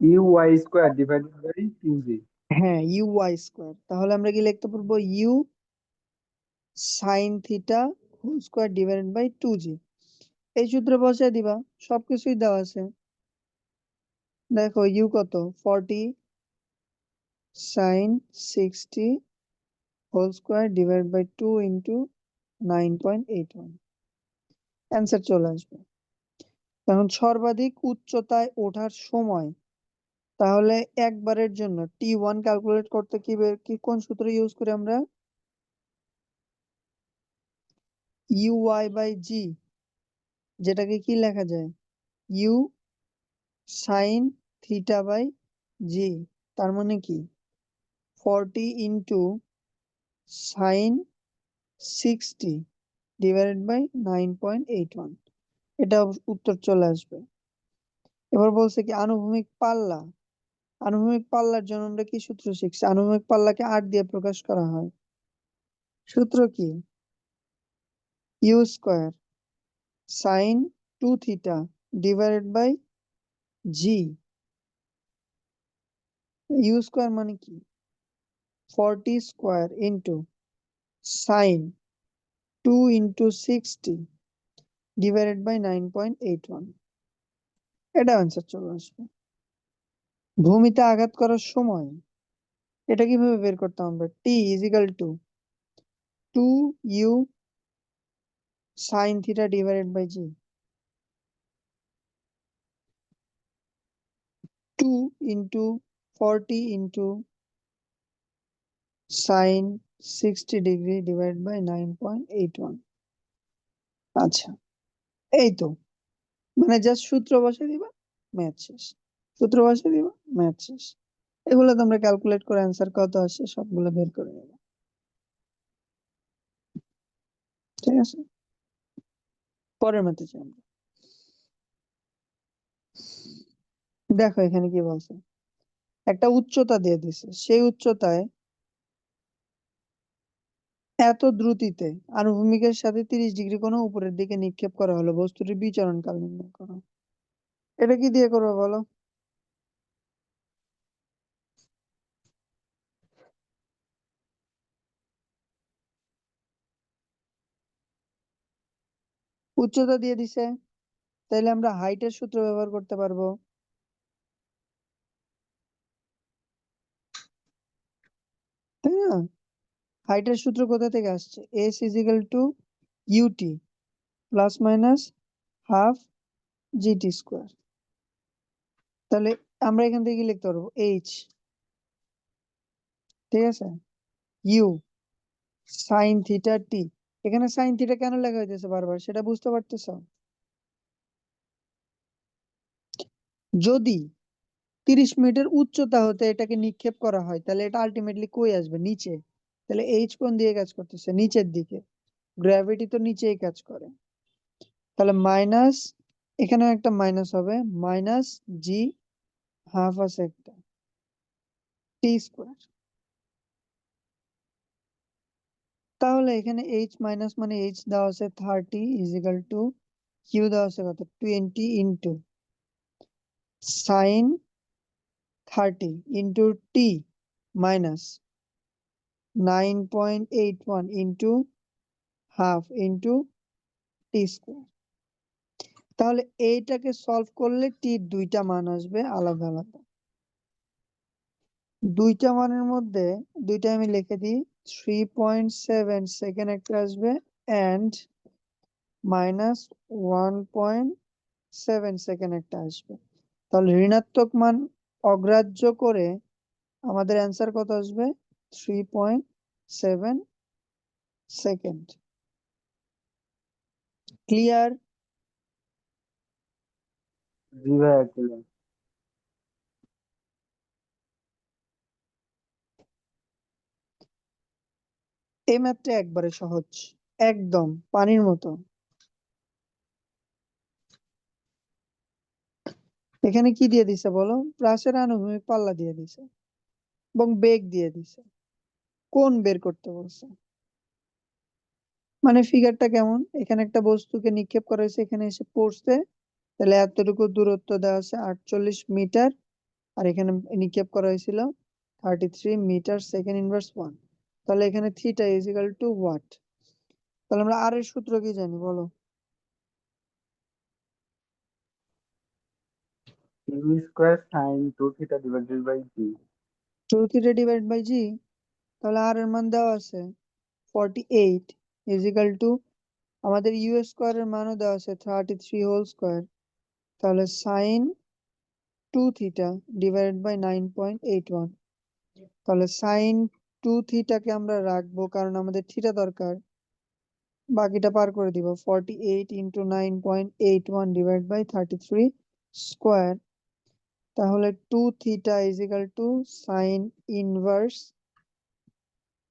u y square divided by two g. হ্যাঁ, ইউ ওয়াই স্কোয়ার। তাহলে আমরা কি লিখতে পারবো? U sine theta whole square divided by 2g। এই সূত্রে বসায় দিবা, সবকিছুই দেওয়া আছে। দেখো ইউ কত, 40 sine 60 whole square divide by 2 into 9.81, answer চলে আসবে। এখন সর্বাধিক উচ্চতায় ওঠার সময়, তাহলে একবারের জন্য T1 ক্যালকুলেট করতে কি কোন সূত্র ইউজ করি আমরা? UY বাই জি, যেটাকে কি লেখা যায়? ইউ সাইন থিটা বাই জি। তার মানে কি 40 ইন্টু সাইন 60 ডিভাইডেড বাই 9.81, এটা উত্তর চলে আসবে। এবার বলছে কি আনুভূমিক পাল্লা। আনুভূমিক পাল্লার জন্য আমরা কি সূত্র শিখছি? আনুভূমিক পাল্লাকে 8 দিয়ে প্রকাশ করা হয়। সূত্র কি? U square sine 2 theta divided by g. U square মানে কি 40 square into sine 2 into 60 divided by 9.81, এটা অ্যান্সার চলে আসবে। ভূমিতে আঘাত করার সময় এটা কিভাবে বের করতাম আমরা? T equal to 2u sine theta divided by g. 2 into 40 into sine 60 degree divide by 9.81। আচ্ছা, এই তো, মানে জাস্ট সূত্র বসে দিবা, ম্যাথ শেষ। সূত্র বসে দিবা, ম্যাথ শেষ। এগুলো তোমরা ক্যালকুলেট করে অ্যান্সার কত আসে সবগুলো বের করে নেবে। ঠিক আছে, পরের ম্যাথে যাই আমরা। দেখো এখানে কি বলছে, একটা উচ্চতা দিয়ে দিছে, সেই উচ্চতায় এত দ্রুতিতে আনুভূমিকের সাথে 30 ডিগ্রি কোণে উপরের দিকে নিক্ষেপ করা হলো, বস্তুটির বিচরণ কাল নির্ণয় করো। এটা কি দিয়ে করবো বলো? উচ্চতা দিয়ে দিছে, তাইলে আমরা হাইটের সূত্র ব্যবহার করতে পারবো। তাই না? হাইটের সূত্র কোথা থেকে আসছে? S is equal to u t plus minus half g t square. তাহলে আমরা এখান থেকে কি লিখতে পারবো? এইচ, ঠিক আছে, ইউ সাইন থিটা টি। এখানে সাইন থিটা কেন লেখা হইতেছে বারবার, সেটা বুঝতে পারতেছ? যদি 30 মিটার উচ্চতা হতে এটাকে নিক্ষেপ করা হয়, তাহলে এটা আলটিমেটলি কই আসবে? নিচে। তাহলে এইচ কোন দিয়ে কাজ করতেছে? নিচের দিকে। গ্র্যাভিটি তো নিচেই কাজ করে। তাহলে মাইনাস, এখানেও একটা মাইনাস হবে, মাইনাস জি হাফ আছে একটা টি স্কোয়ার। তাহলে এখানে এইচ মাইনাস মানে এইচ দেওয়া আছে 30 ইজিক্যাল টু কিউ দেওয়া আছে কত 20 into sign 30 into T minus 9.81 into half into t square. তাহলে এইটাকে সলভ করলে টির দুইটা মান আসবে আলাদা আলাদা। দুইটা মানের মধ্যে দুইটা আমি লিখে দিই, 3.7 সেকেন্ড একটা আসবে অ্যান্ড মাইনাস 1.7 সেকেন্ড একটা আসবে। তাহলে ঋণাত্মক মান অগ্রাহ্য করে আমাদের অ্যান্সার কত আসবে? 3.7 সেকেন্ড। ক্লিয়ার? জি ভাই একদম। এই ম্যাথটা একবারে সহজ, একদম পানির মতো। এখানে কি দিয়ে দিছে বলো? প্লাসের আনুভূমিক পাল্লা দিয়ে দিছে এবং বেগ দিয়ে দিছে। কোণ বের করতে বলছে। মানে ফিগারটা কেমন, এখানে একটা বস্তুকে নিক্ষেপ করা হয়েছে, এখানে এসে পড়ছে, তাহলে এতটুকু দূরত্ব দেওয়া আছে 48 মিটার, আর এখানে নিক্ষেপ করা হয়েছিল 33 মিটার সেকেন্ড ইনভার্স 1। তাহলে এখানে theta is equal to what? তাহলে আমরা আর এর সূত্র কি জানি বলো? U square sine 2 theta divided by g. 2 theta divide by g. তাহলে আর এর মান দেওয়া আছে 48 ইজ ইকুয়াল টু আমাদের ইউ স্কোয়ার এর মানও দেওয়া আছে 33 হোল স্কোয়ার। তাহলে সাইন 2 থিটা ডিভাইডেড বাই 9.81। তাহলে সাইন 2 থিটাকে আমরা রাখবো কারণ আমাদের থিটা দরকার। বাকিটা পার করে দিব 48 ইন্টু 9.81 ডিভাইড বাই 33 স্কোয়ার। তাহলে 2 theta is equal two sign inverse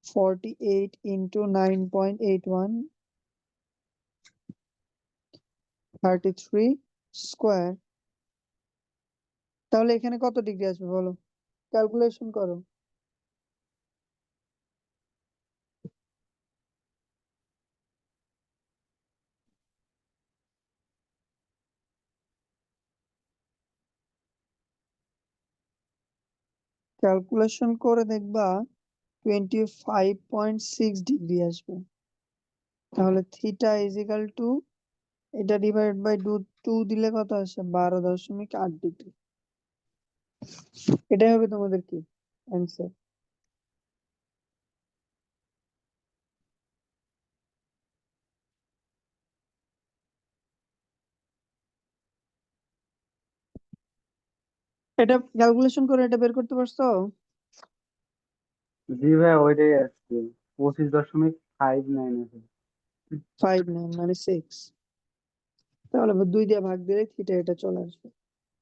48 into 9.81 33 square. তাহলে এখানে কত ডিগ্রি আসবে বলো? ক্যালকুলেশন করো। ক্যালকুলেশন করে দেখবা 25.6 ডিগ্রি আসবে। তাহলে থিটা ইজ ইকাল টু এটা ডিভাইড বাই 2 দিলে কত আসে? 12.8 ডিগ্রি। এটাই হবে তোমাদের কি অ্যান্সার। এটা ক্যালকুলেশন করে এটা বের করতে পারছো? জি ভাই, ওইটাই আসছে 25.59 আছে। 5 9 মানে 6। তাহলে 2 দিয়ে ভাগ দিলে থিটা এটা চলে আসবে।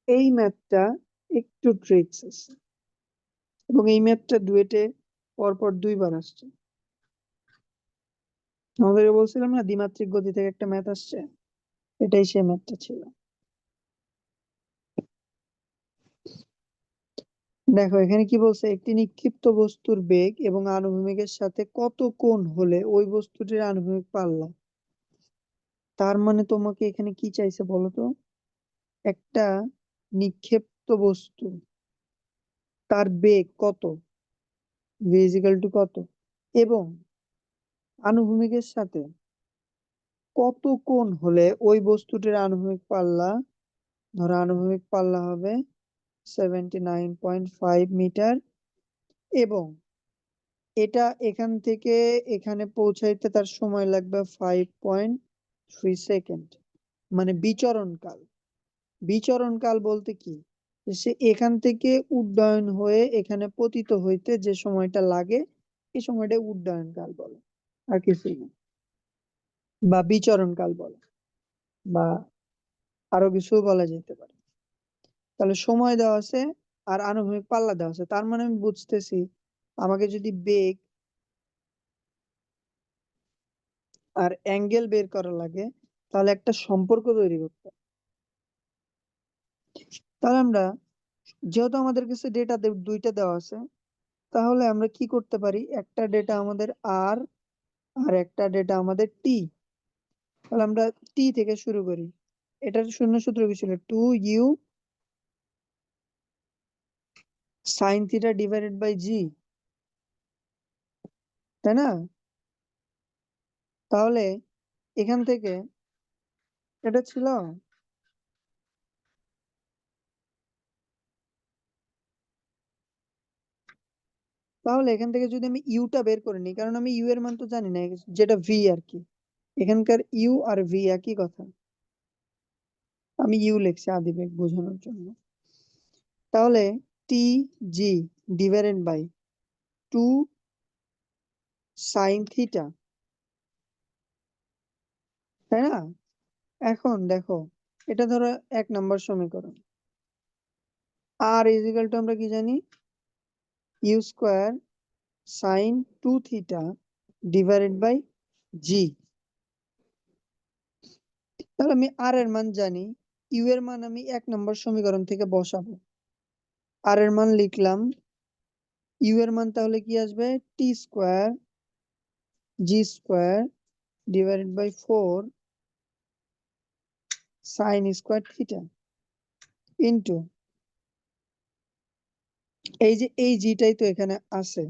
এই ম্যাথটা একটু ট্রিক্স আছে এবং এই ম্যাথটা ডুয়েটে পরপর 2বার আসছে। আমাদেরকে বলছিলাম না দ্বিমাত্রিক গতি থেকে একটা ম্যাথ আসছে, এটাই সেই ম্যাথটা ছিল। দেখো এখানে কি বলছে, একটি নিক্ষিপ্ত বস্তুর বেগ এবং আনুভূমিকের সাথে কত কোণ হলে ওই বস্তুটির আনুভূমিক পাল্লা। তার মানে তোমাকে এখানে কি চাইছে বলো তো? একটা নিক্ষিপ্ত বস্তু, তার বেগ কত, v = কত, এবং আনুভূমিকের সাথে কত কোণ হলে ওই বস্তুটির আনুভূমিক পাল্লা, ধরো আনুভূমিক পাল্লা হবে 79.5 মিটার, এবং এটা এখান থেকে এখানে পৌঁছাইতে তার সময় লাগবে 5.3 সেকেন্ড। মানে বিচরণ কাল। বিচরণ কাল বলতে কি, যে সে এখান থেকে উড্ডয়ন হয়ে এখানে পতিত হইতে যে সময়টা লাগে এই সময়টা উড্ডয়ন কাল বলে, আর কিছুই না। বা বিচরণ কাল বলে, বা আরো কিছু বলা যেতে পারে। তাহলে সময় দেওয়া আছে আর আনুভূমিক পাল্লা দেওয়া আছে, তার মানে আমি বুঝতেছি আমাকে যদি বেগ আর অ্যাঙ্গেল বের করা লাগে তাহলে একটা সম্পর্ক তৈরি করতে হবে। তাহলে আমরা, যেহেতু আমাদের কাছে ডেটা 2টা দেওয়া আছে, তাহলে আমরা কি করতে পারি, একটা ডেটা আমাদের আর আর একটা ডেটা আমাদের টি। তাহলে আমরা টি থেকে শুরু করি। এটার শূন্য সূত্র কি ছিল? 2u sine theta divided by g, তাই না? তাহলে এখান থেকে এটা ছিল, তাহলে এখান থেকে যদি আমি ইউটা বের করে নিই, কারণ আমি ইউ এর মান তো জানি না, যেটা ভি আর কি, এখানকার ইউ আর ভি একই কথা, আমি ইউ লিখছি আদিবেগ বোঝানোর জন্য। তাহলে t g divided by 2 sine theta, তাই না? এখন দেখো, এটা ধরো 1 নম্বর সমীকরণ। আর ইজ ইকুয়াল টু আমরা কি জানি, u square sine 2 theta divided by g. তাহলে আমি আর এর মান জানি, ইউ এর মান আমি 1 নম্বর সমীকরণ থেকে বসাবো। আর এর মান লিখলাম, ইউ এর মান তাহলে কি আসবে, t square g square divided by 4 sine square theta into এই যে এই জিটাই তো এখানে আছে,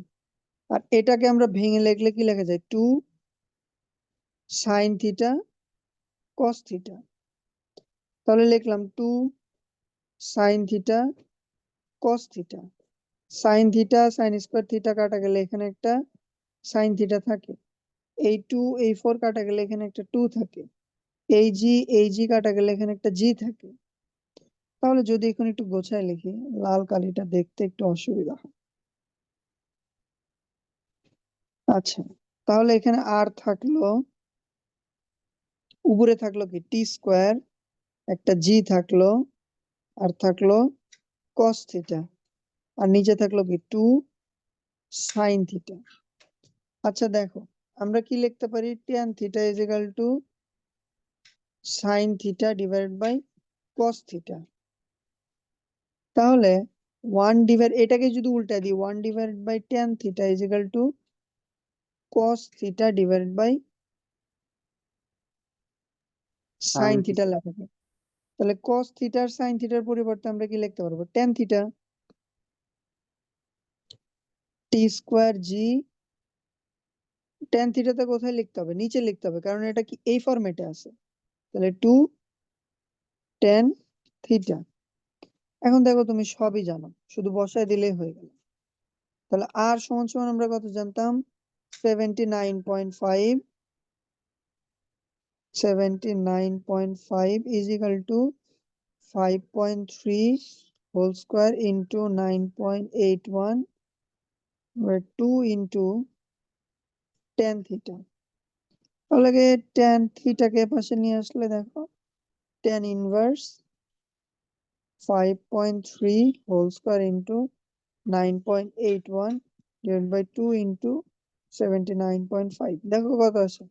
আর এটাকে আমরা ভেঙে লিখলে কি লেখা যায়, 2 সাইন থিটা কস থিটা। তাহলে লিখলাম 2 sine theta cos theta. Sine theta sine square theta কাটা গেলে এখানে একটা সাইন থিটা থাকে, এই 2 এই 4 কাটা গেলে এখানে একটা 2 থাকে, এই জি কাটা গেলে এখানে একটা জি থাকে। তাহলে যদি এখন একটু গোছায় লিখি, লাল কালিটা দেখতে একটু অসুবিধা হয়। আচ্ছা, তাহলে এখানে আর থাকলো, উপরে থাকলো কি টি স্কোয়ার, একটা জি থাকলো, আর থাকলো কস থিটা, আর নিচে থাকলো কি 2 সাইন থিটা। আচ্ছা দেখো, আমরা কি লিখতে পারি, tan theta is equal to sine theta divided by cos theta. তাহলে এটাকে যদি উল্টা দিই, 1/tan theta is equal to cos theta divided by sine sine theta লেখা যায়। তাহলে কস থিটার সাইন থিটার পরিবর্তে আমরা কি লিখতে পারবো, tan থিটা, টি স্কোয়ার জি। tan থিটাতে কোথায় লিখতে হবে, নিচে লিখতে হবে, কারণ এটা কি এই ফরম্যাটে আছে। তাহলে 2 tan থিটা। এখন দেখো তুমি সবই জানো, শুধু বসায় দিলেই হয়ে গেল। তাহলে আর সমান সমান আমরা কত জানতাম, 79.5, 79.5 is equal to 5.3 whole square into 9.81, where 2 into tan theta। তাহলে tan theta কে পাশে নিয়ে আসলে দেখো, tan inverse 5.3 whole square into 9.81 divided by 2 into 79.5, দেখো কত আছে।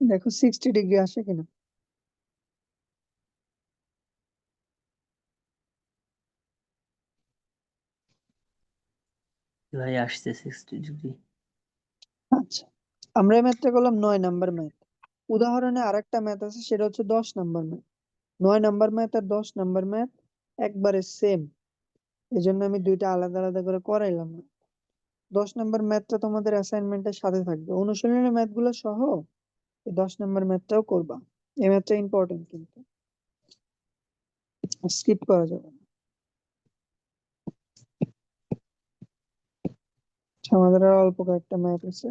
দেখো 60 ডিগ্রি আসে কিনা। ভাই আসছে 60 ডিগ্রি। আচ্ছা, আমরা এই ম্যাথটা করলাম 9 নাম্বার ম্যাথ। উদাহরণে আরেকটা ম্যাথ আছে, সেটা হচ্ছে 10 নাম্বার ম্যাথ। 9 নাম্বার ম্যাথ আর 10 নাম্বার ম্যাথ একবারে সেম, এই জন্য আমি দুইটা আলাদা আলাদা করে করাইলাম না। 10 নাম্বার ম্যাথটা তোমাদের অ্যাসাইনমেন্টের সাথে থাকবে, অনুশীলনের ম্যাথ গুলো সহ এই 10 নাম্বার ম্যাথটাও করবা। এই ম্যাথটা ইম্পর্টেন্ট, কিন্তু স্কিপ করা যাবে না। আচ্ছা, আমাদের আর অল্প কয়েকটা ম্যাথ আছে,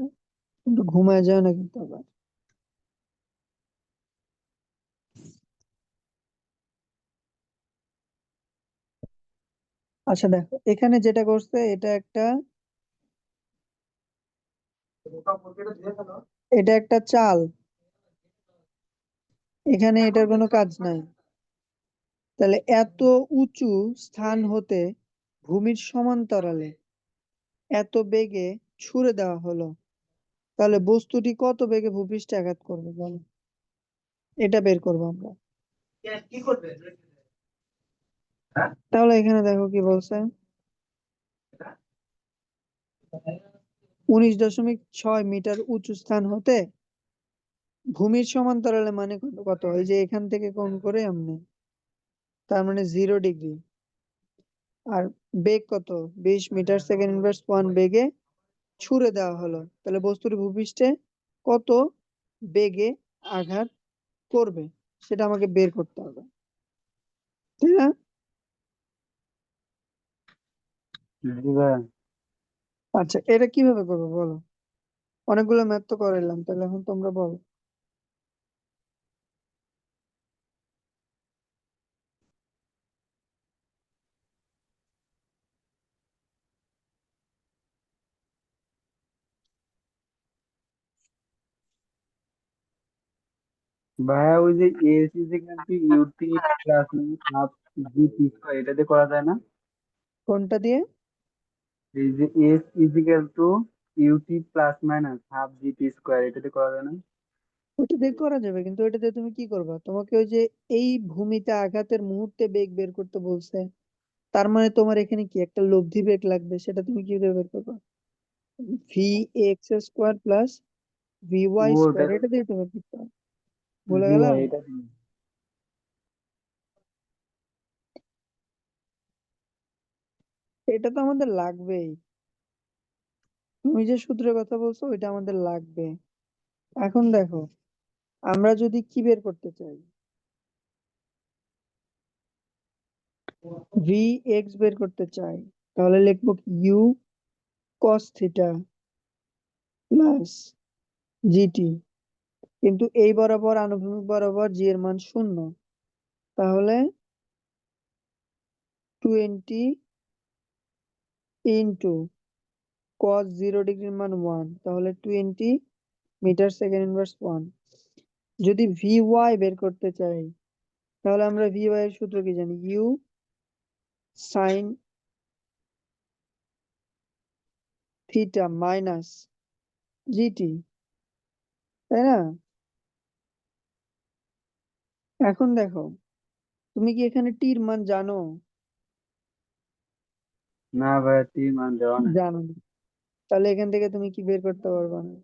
কিন্তু ঘুমায় যায় না কিন্তু আবার। আচ্ছা দেখো, এখানে যেটা করছে এটা একটা চাল, এখানে এটার কোনো কাজ নাই। তাহলে এত উঁচু স্থান হতে ভূমির সমান্তরালে এত বেগে ছুড়ে দেওয়া হলো, তাহলে বস্তুটি কত বেগে ভূপৃষ্ঠে আঘাত করবে বলো, এটা বের করবো আমরা। তাহলে এখানে দেখো কি বলছে, 19.6 মিটার উঁচু স্থান হতে ভূমির সমান্তরালে, মানে কত কত, এই যে এখান থেকে কোণ করে এমনি, তার মানে 0 ডিগ্রি। আর বেগ কত, 20 মিটার সেকেন্ড ইনভার্স 1 বেগে ছুড়ে দেওয়া হলো, তাহলে বস্তুটি ভূপৃষ্ঠে কত বেগে আঘাত করবে সেটা আমাকে বের করতে হবে, ঠিক না? জি ভাইয়া। আচ্ছা, এটা কিভাবে করবো বলো, অনেকগুলো ম্যাথ তো করাইলাম, তাহলে এখন তোমরা বলো। ভাইয়া ওই যে s is equal to u t plus half g t square, এটা দিয়ে করা যায় না? কোনটা দিয়ে? এই যে s is equal to u t plus minus half g t square, এটাতে করা যায় না? ওটা দিয়ে করা যাবে, কিন্তু ওটাতে তুমি কি করবা? তোমাকে ওই যে এই ভূমিতে আঘাতের মুহূর্তে বেগ বের করতে বলছে, তার মানে তোমার এখানে কি একটা লব্ধি বেগ লাগবে, সেটা তুমি কি করে বের করবা? V x square plus V y ওটা, স্কোয়ার, এটা দিয়ে তুমি কি করবা? বলে জি গেলা? ভাই এটা কি? এটা তো আমাদের লাগবেই। তুমি যে সূত্রের কথা বলছো ওইটা আমাদের লাগবে। এখন দেখো, আমরা যদি কি বের করতে চাই, ভি এক্স বের করতে চাই, তাহলে লিখবো কি u cos theta plus g t. কিন্তু এই বরাবর আনুভূমিক বরাবর জি এর মান 0, তাহলে 20 ইন্টু কস 0 ডিগ্রির মান 1, তাহলে 20 মিটার সেকেন্ড ইনভার্স 1। যদি ভি ওয়াই বের করতে চাই, তাহলে আমরা ভি ওয়াই এর সূত্র কি জানি? U sine theta minus gt, তাই না? এখন দেখো, তুমি কি এখানে টির মান জানো? না ভাই, টি মান দেওয়া নাই। জানো না? তাহলে এখান থেকে তুমি কি বের করতে পারবে না?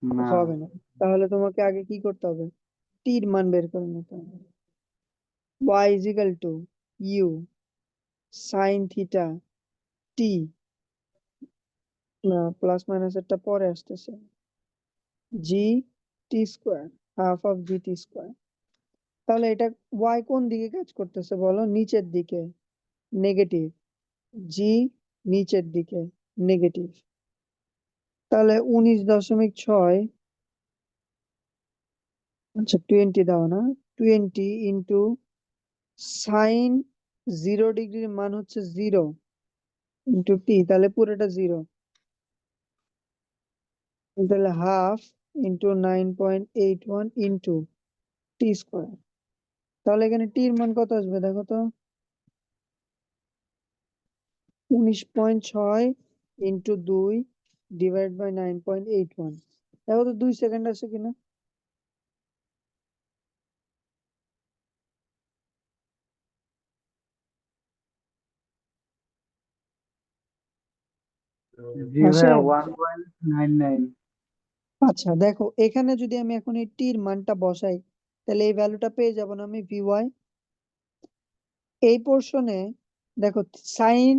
না। হবে না। তাহলে তোমাকে আগে কি করতে হবে? টির মান বের করে নিতে হবে। y is equal to u sin theta t, না প্লাস মাইনাস একটা পরে আসতেছে, g t square, half of g t square. তাহলে এটা y কোন দিকে কাজ করতেছে বলো? নিচের দিকে, নেগেটিভ। জি নিচের দিকে, নেগেটিভ। তাহলে 19.6, আচ্ছা 20 দাও না, 20 ইন্টু সাইন 0 ডিগ্রির মান হচ্ছে 0 ইন্টু টি, তাহলে পুরোটা 0, তাহলে half into 9.81 into t square. তাহলে এখানে টির মান কত আসবে দেখো তো? 19.6 ইন্টু 2 ডিভাইড বাই 9.81। দেখো তো 2 সেকেন্ড আছে কিনা। জি আসে? ভাই, 1.99। আচ্ছা দেখো, এখানে যদি আমি এখন এই টির মানটা বসাই, তাহলে এই ভ্যালুটা পেয়ে যাবো না আমি? ভি ওয়াই এই পোর্শনে দেখো, সাইন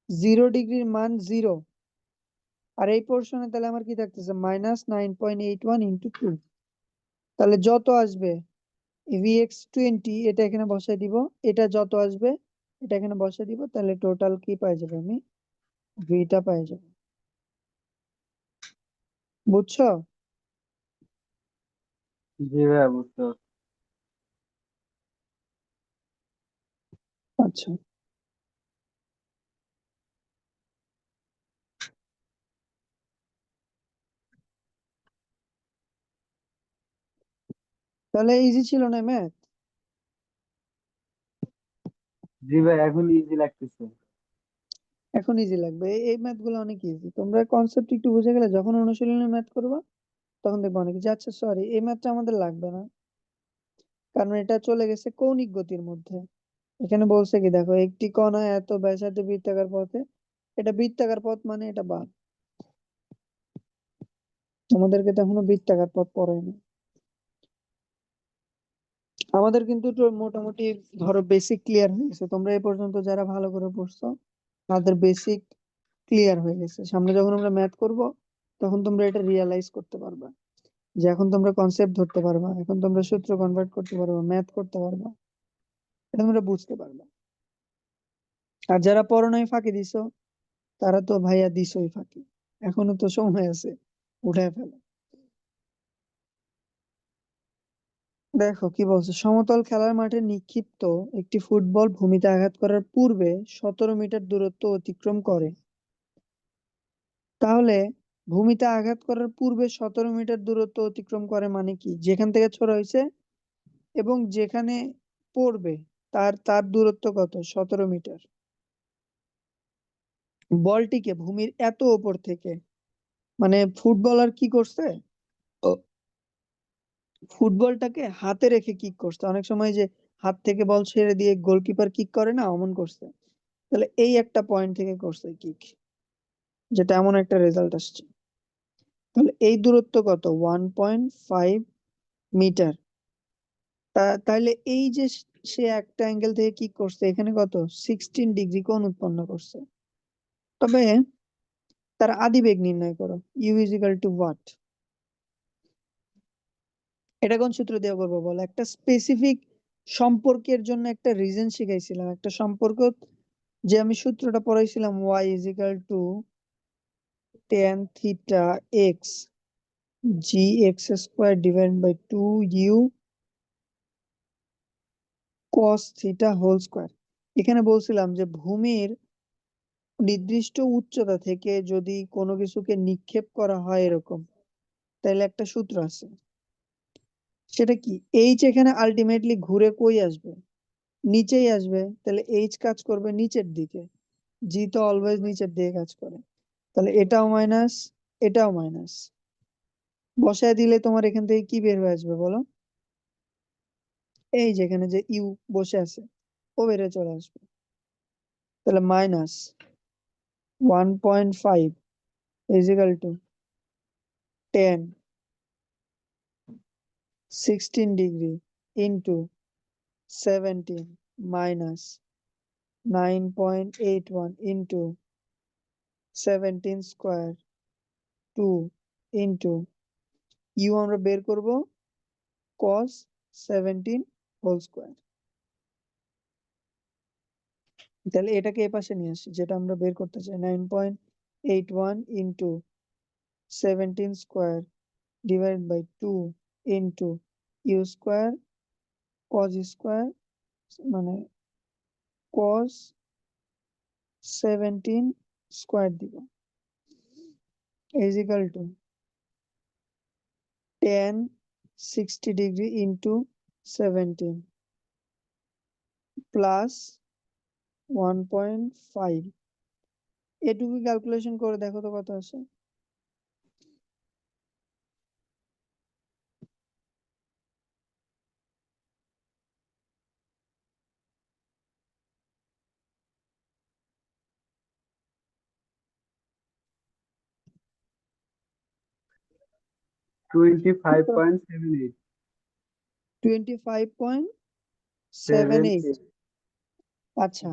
0 ডিগ্রির মান 0, আর এই পোর্শনে তাহলে আমার কি থাকতেছে? -9.81 ইন্টু 2। তাহলে যত আসবে ভিএক্স 20, এটা এখানে বসাই দিব, এটা যত আসবে এটা এখানে বসাই দিব, তাহলে টোটাল কি পাই যাবে? আমি ভিটা পাই যাবো। বুঝছো? জি ভাই, বুঝতে পারছি। আচ্ছা, তাহলে ইজি ছিল না ম্যাথ? জি ভাই, এখন ইজি লাগতেছে। এখন ইজি লাগবে। এই ম্যাথ গুলো অনেক ইজি, তোমরা কনসেপ্ট একটু বুঝে গেলে যখন অনুশীলনী ম্যাথ করবা তখন দেখবো অনেক ইজি। আচ্ছা সরি, এই ম্যাথটা আমাদের লাগবে না, কারণ এটা চলে গেছে কৌণিক গতির মধ্যে। এখানে বলছে কি দেখো, একটি কণা এত ব্যাসার্ধে বৃত্তাকার পথে, এটা বৃত্তাকার পথ মানে এটা বাদ। আমাদেরকে তো এখনো বৃত্তাকার পথ পড়ায়নি। আমাদের কিন্তু তো মোটামুটি ধরো বেসিক ক্লিয়ার হয়ে গেছে। তোমরা এই পর্যন্ত যারা ভালো করে পড়ছো তাদের বেসিক ক্লিয়ার হয়ে গেছে। সামনে যখন আমরা ম্যাথ করব তখন তোমরা এটা রিয়ালাইজ করতে পারবা, যে এখন তোমরা কনসেপ্ট ধরতে পারবা, এখন তোমরা সূত্র কনভার্ট করতে পারবা, ম্যাথ করতে পারবা, এটা তোমরা বুঝতে পারবা। আর যারা পড়ো নাই, ফাঁকি দিছো, তারা তো ভাইয়া দিছোই ফাঁকি, এখনো তো সময় আছে, উঠায় ফেলো। দেখো কি বলছে, সমতল খেলার মাঠে নিক্ষিপ্ত একটি ফুটবল ভূমিতে আঘাত করার পূর্বে 17 মিটার দূরত্ব অতিক্রম করে। তাহলে ভূমিতে আঘাত করার পূর্বে 17 মিটার দূরত্ব অতিক্রম করে মানে কি? যেখান থেকে ছোড়া হয়েছে এবং যেখানে পড়বে তার তার দূরত্ব কত? 17 মিটার। বলটিকে ভূমির এত উপর থেকে, মানে ফুটবলার কি করছে, ও, ফুটবলটাকে হাতে রেখে কিক করছে। অনেক সময় যে হাত থেকে বল ছেড়ে দিয়ে গোলকিপার কিক করে না, অমন করছে। তাহলে এই একটা পয়েন্ট থেকে করছে কিক, যেটা এমন একটা রেজাল্ট আসছে। তাহলে এই দূরত্ব কত? 1.5 মিটার। তাহলে এই যে সে একটা অ্যাঙ্গেল থেকে কিক করছে, এখানে কত 16 ডিগ্রি কোণ উৎপন্ন করছে। তবে তার আদি বেগ নির্ণয় করো, u is equal to what. এটা কোন সূত্র দিয়ে করবো বলো? একটা স্পেসিফিক সম্পর্কের জন্য একটা রিজন শিখাইছিলাম, একটা সম্পর্ক, যে আমি সূত্রটা পড়াইছিলাম, y is equal to tan theta x g x square divide by 2u cos theta whole square. এখানে বলছিলাম যে ভূমির নির্দিষ্ট উচ্চতা থেকে যদি কোনো কিছুকে নিক্ষেপ করা হয় এরকম, তাহলে একটা সূত্র আছে। সেটা কি? এইচ এখানে আলটিমেটলি ঘুরে কই আসবে? নিচেই আসবে। তাহলে এইচ কাজ করবে নিচের দিকে, জি তো অলওয়েজ নিচের দিকে কাজ করে। তাহলে এটাও মাইনাস, এটাও মাইনাস। বসায় দিলে তোমার এখান থেকে কি বের হয়ে আসবে বলো? এই যেখানে যে ইউ বসে আছে, ও বেড়ে চলে আসবে। তাহলে minus 1.5 is equal to 10 16 degree into 17 minus 9.81 into 17 square 2 into u আমরা বের করব cos 17 হোল স্কোয়ার। তাহলে এটাকে এ পাশে নিয়ে আসি, যেটা আমরা বের করতে চাই, 9.81 into 17 square divide by 2 into u square cos square, মানে cos 17 স্কোয়ার দিব, is equal to tan 60 degree into 17 plus 1.5। এটুকু ক্যালকুলেশন করে দেখো তো কত আসে। Twenty five point seven eight 25.78। আচ্ছা,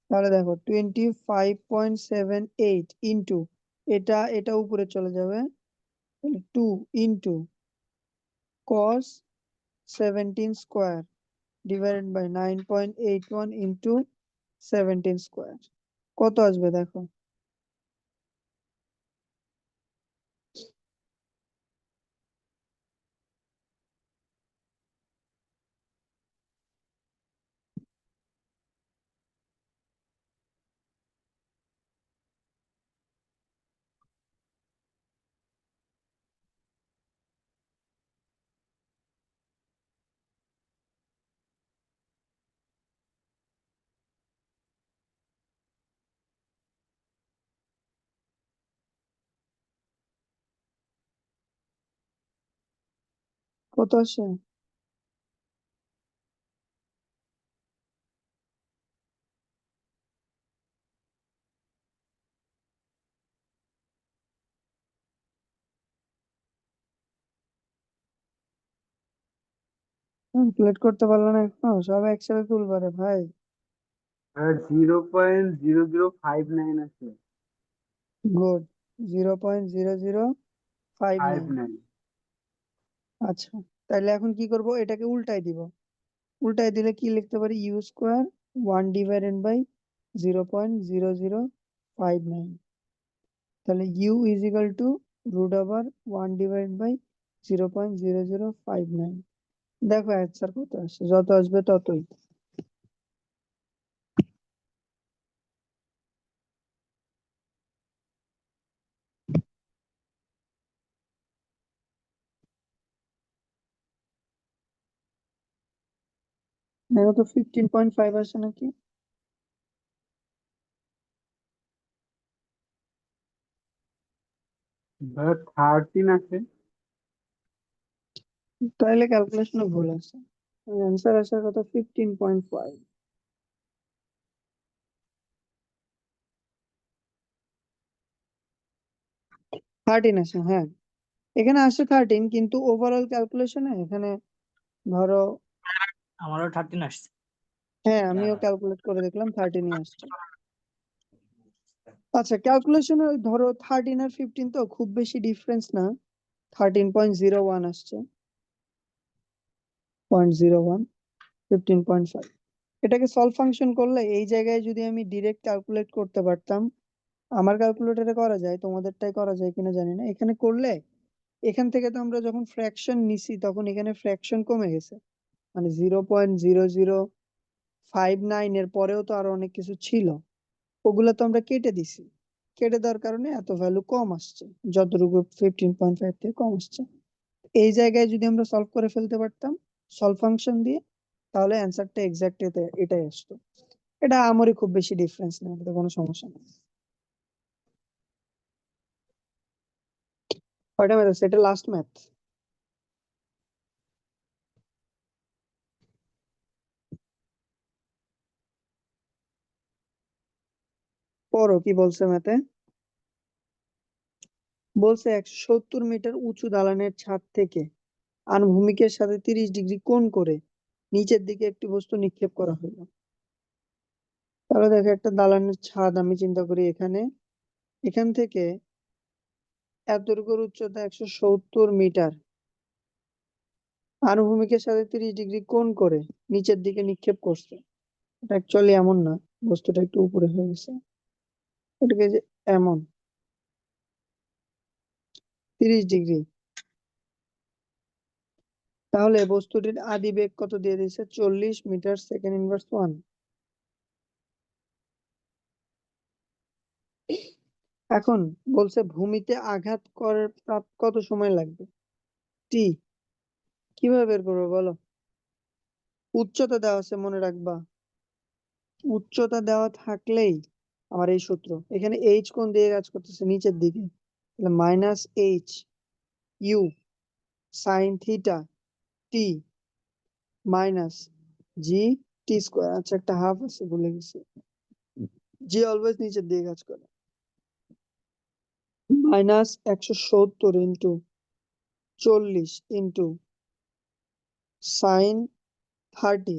তাহলে দেখো 25.78 ইন্টু এটা, এটা উপরে চলে যাবে, তাহলে 2 into cos 17 square divided by 9.81 into 17 square. কত আসবে দেখো? কত আসে? ক্যালকুলেট করতে পারলো না এখনো? সব একসাথে তুলবারে ভাই। 0.0059 আছে। গুড, 0.0059। 59। আচ্ছা, তাহলে এখন কি করব? এটাকে উল্টাই দিব। উল্টাই দিলে কি লিখতে পারি? U square 1 / 0.0059। তাহলে ইউ ইজ ইকাল টু √1/0.0059। দেখো অ্যান্সার কত আসে, যত আসবে ততই। দেখো তো 15.5 আসে নাকি। ভাইয়া 13 আছে। তাহলে ক্যালকুলেশনে ভুল আছে, অ্যান্সার আসার কথা 15.5। 13 আছে, হ্যাঁ এখানে আসছে 13, কিন্তু ওভারঅল ক্যালকুলেশনে এখানে ধরো, আমারও 13 আসছে। হ্যাঁ আমিও ক্যালকুলেট করে দেখলাম 13ই আসছে। আচ্ছা ক্যালকুলেশনে ধরো 13 আর 15 তো খুব বেশি ডিফারেন্স না, 13.01 আসছে, 0.01, 15.5। এটাকে সলভ ফাংশন করলে এই জায়গায় যদি আমি ডিরেক্ট ক্যালকুলেট করতে পারতাম, আমার ক্যালকুলেটরে করা যায়, তোমাদেরটাই করা যায় কিনা জানি না, এখানে করলে এখান থেকে তো আমরা যখন ফ্র্যাকশন নিছি তখন এখানে ফ্র্যাকশন কমে গেছে, মানে 0.0059 এর পরেও তো আরো অনেক কিছু ছিল, ওগুলো তো আমরা কেটে দিছি, কেটে দেওয়ার কারণে এত ভ্যালু কম আসছে, যতটুকু 15.5 থেকে কম আসছে। এই জায়গায় যদি আমরা সলভ করে ফেলতে পারতাম সলভ ফাংশন দিয়ে, তাহলে অ্যান্সারটা এক্সাক্ট এটাই আসতো। এটা আমারই খুব বেশি ডিফারেন্স না, এটা কোনো সমস্যা নেই। কয়টা ম্যাথ আছে, এটা লাস্ট ম্যাথ। পড়ো কি বলছে ম্যাথে। বলছে 170 মিটার উঁচু দালানের ছাদ থেকে আনুভূমিকের সাথে 30 ডিগ্রি কোণ করে নিচের দিকে একটি বস্তু নিক্ষেপ করা হলো। তাহলে দেখো একটা দালানের ছাদ আমি চিন্তা করি, এখানে এখান থেকে এতটুকুর উচ্চতা 170 মিটার, আনুভূমিকের সাথে 30 ডিগ্রি কোণ করে নিচের দিকে নিক্ষেপ করছে। এটা অ্যাকচুয়ালি এমন না, বস্তুটা একটু উপরে হয়ে গেছে, এটাকে যে এমন 30 ডিগ্রি, তাহলে বস্তুটির আদি বেগ কত দিয়ে দিয়েছে, 40 মিটার/সেকেন্ড ইনভার্স 1। এখন বলছে ভূমিতে আঘাত করার কত সময় লাগবে, টি। কিভাবে বের করবো বলো। উচ্চতা দেওয়া আছে মনে রাখবা, উচ্চতা দেওয়া থাকলেই আমার এই সূত্র, এখানে এইচ কোণ দিয়ে কাজ করতেছে নিচের দিকে, তাহলে -H/U সাইন থিটা টি মাইনাস G/t²। আচ্ছা একটা হাফ আছে ভুলে গেছি, জি অলওয়েজ নিচের দিকে কাজ করে, -170 × 40 × sin 30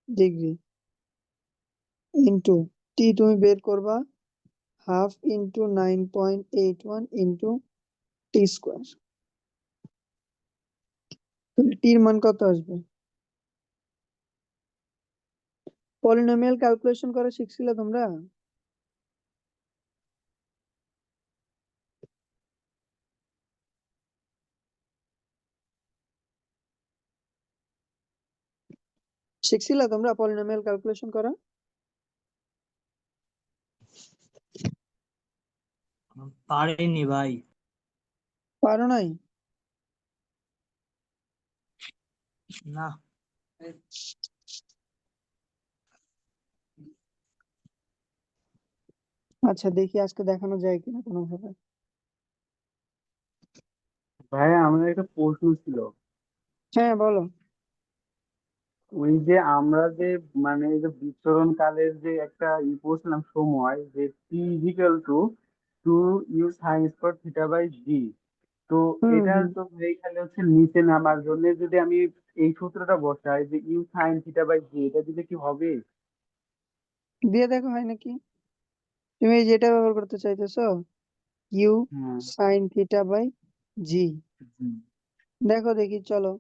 ডিগ্রি ইন্টু টি, তুমি বের করবা 1/2 × 9.81 × t²। তাহলে টির মান কত আসবে। পলিনোমিয়াল ক্যালকুলেশন করা শিখছিলে তোমরা। শিখছিলে তোমরা পলিনোমিয়াল ক্যালকুলেশন করা। পারিনি ভাই। পারো নাই। না। আচ্ছা দেখি আজকে দেখানো যায় কিনা কোনো ভাবে। ভাইয়া আমাদের একটা প্রশ্ন ছিল। হ্যাঁ বলো। ওই যে আমরা যে মানে এই যে বিচরণ কালের যে একটা পড়ছিলাম সময়, যে টি ইজিক্যাল টু 2u sin²θ/d। তো হুম এটা হুম তো এইখানে হচ্ছে নিচে নামার জন্য যদি আমি এই সূত্রটা বসাই যে u sin θ/d, এটা দিলে কি হবে? দিয়ে দেখো হয় নাকি। তুমি যেটা ব্যবহার করতে চাইতেছো, ইউ হ্যাঁ। সাইন θ/g, হুম। দেখো দেখি চলো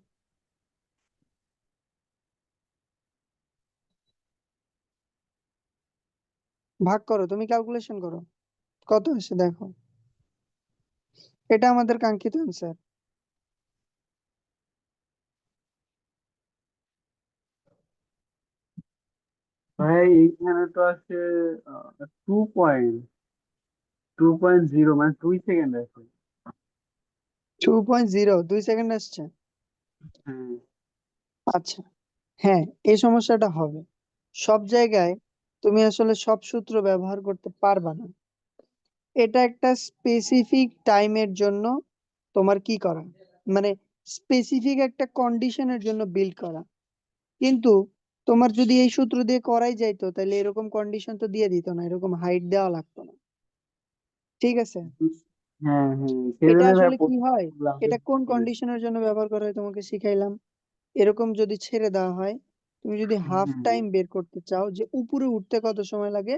ভাগ করো, তুমি ক্যালকুলেশন করো কত আসে দেখো, এটা আমাদের কাঙ্ক্ষিত অ্যান্সার। ভাই এইখানে তো আছে 2.0, মানে 2 সেকেন্ড আছে। 2.0, 2 সেকেন্ড আসছে। হ্যাঁ। আচ্ছা হ্যাঁ, এই সমস্যাটা হবে সব জায়গায়, তুমি আসলে সব সূত্র ব্যবহার করতে পারবা না। এটা একটা স্পেসিফিক টাইমের জন্য তোমার কি করা, মানে স্পেসিফিক একটা কন্ডিশনের জন্য বিল্ড করা। কিন্তু তোমার যদি এই সূত্র দিয়ে করাই যাইতো তাহলে এরকম কন্ডিশন তো দিয়ে দিত না, এরকম হাইট দেওয়া লাগতো না। ঠিক আছে, হ্যাঁ হ্যাঁ, এটা সেজন্য ভাই আসলে কি প্রশ্ন হয়, করলাম যে এটা কোন কি করে। কন্ডিশনের জন্য ব্যবহার করা হয় তোমাকে শিখাইলাম। এরকম যদি ছেড়ে দেওয়া হয়, তুমি যদি হাফ হ্যাঁ টাইম বের করতে চাও যে উপরে উঠতে কত সময় লাগে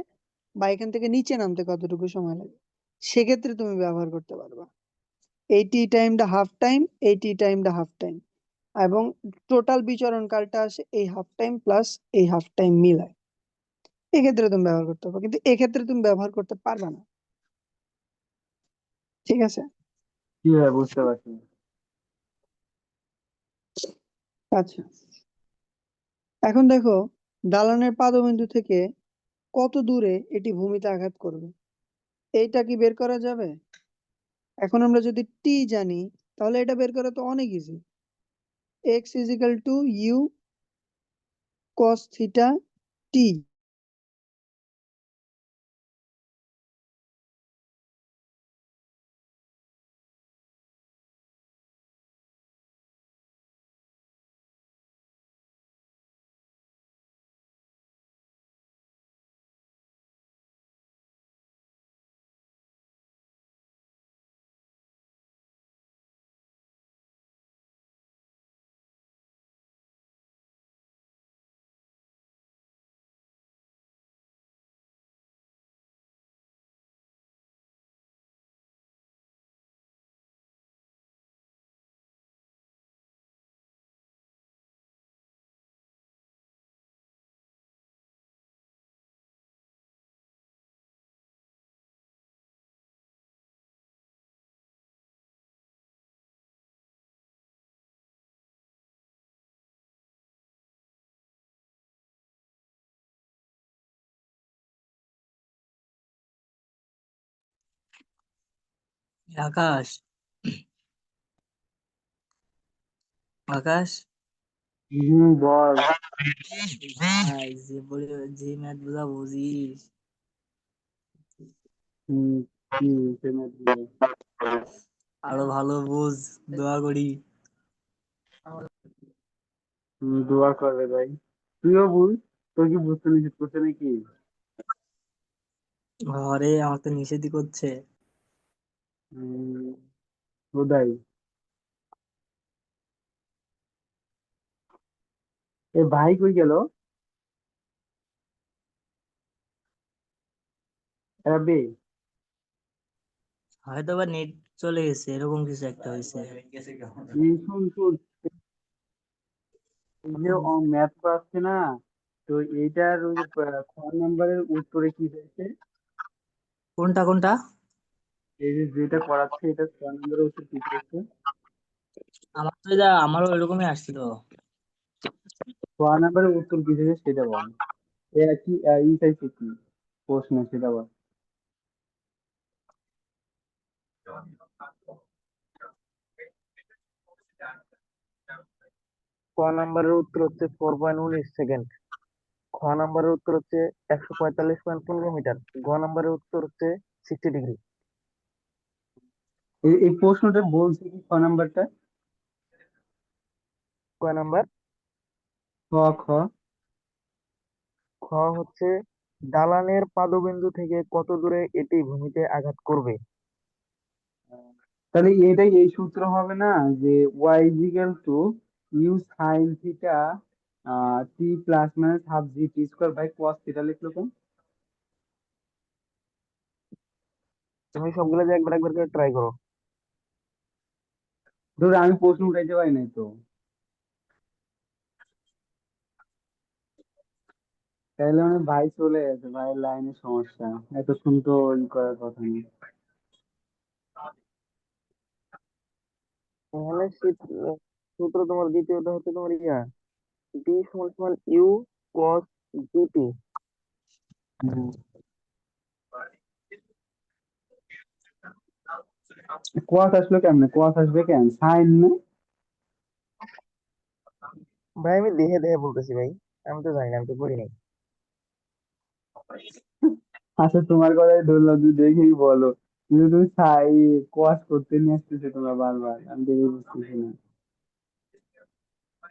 বা এখান থেকে নিচে নামতে কতটুকু সময় লাগে, সেক্ষেত্রে তুমি ব্যবহার করতে পারবা এই টি টাইমটা হাফ টাইম, এই টি টাইমটা হাফ টাইম, এবং টোটাল বিচরণ কালটা আসে এই হাফ টাইম প্লাস এই হাফ টাইম মিলায়। এক্ষেত্রে তুমি ব্যবহার করতে পারবে, কিন্তু এক্ষেত্রে তুমি ব্যবহার করতে পারবে না। ঠিক আছে, কি ভাই, বুঝতে পারছি। আচ্ছা এখন দেখো দালানের পাদবিন্দু থেকে কত দূরে এটি ভূমিতে আঘাত করবে, এইটা কি বের করা যাবে? এখন আমরা যদি টি জানি তাহলে এটা বের করা তো অনেক easy. X equal to u cos theta t. Akash, Akash, বল। ভাই যে ম্যাথ গুলা বুঝিস, হম, কি পেমেন্ট দিবে? আরো ভালো বুঝ, দোয়া করি। দোয়া করবে ভাই, তুইও বুঝ। তোর কি বুঝতে নিষেধ করছে নাকি? ঘরে আমার তো নিষেধই করছে। হম, বোধাই। এ ভাই কই গেল? রাবে। হয়তো বা নেট চলে গেছে, এরকম কিছু একটা হয়েছে। শুন শুন, এই যে ম্যাথ আসছে না, তো এইটার ওই যে 4 নম্বরের উত্তরে কি হয়েছে? কোনটা কোনটা? এই যে যেটা করাচ্ছে এটা 4 নম্বরের উত্তর কি হয়েছে? আমারও এরকমই আসছিল। 4 নম্বরের উত্তর কি হয়েছে সেটা বল। এ কি ই চাইছে কি প্রশ্ন সেটা বল। 4 নম্বরের উত্তর হচ্ছে 4.19 সেকেন্ড। খ নম্বরের উত্তর হচ্ছে 145.15 মিটার। গ নম্বরের উত্তর হচ্ছে 60 ডিগ্রি। এই প্রশ্নটা বলছে কি 6 নম্বরটা? কয় নাম্বার? খ খ। খ হচ্ছে দালানের পাদবিন্দু থেকে কত দূরে এটি ভূমিতে আঘাত করবে। তাহলে এটাই এই সূত্র হবে না, যে y is equal to u sine theta t plus minus half g t square by cos theta লিখলো কেন? তুমি সবগুলো যে একবার একবার করে ট্রাই করো। ধরো আমি প্রশ্ন উঠাইতে পারি নাই তো, তাইলে মানে ভাই চলে গেছে, ভাইয়ের লাইনের সমস্যা। এত শুনতো ই করার কথা নেই। এখানে সূত্র তোমার দ্বিতীয়টা হচ্ছে তোমার ডি সমান সমান ইউ কস জিটি। কোয়াস আসলো কেমনে? কোয়াস আসবে কেন? সাইন না? ভাই আমি দেখে দেখে বলতেছি ভাই, আমি তো জানি না, আমি তো পড়ি নাই। আচ্ছা তোমার কথাই ধরলাম, তুই দেখেই বলো। কিন্তু তুমি সাই কস করতে নিয়ে আসতেছো তোমরা বারবার, আমি দেখে বুঝতেছি না।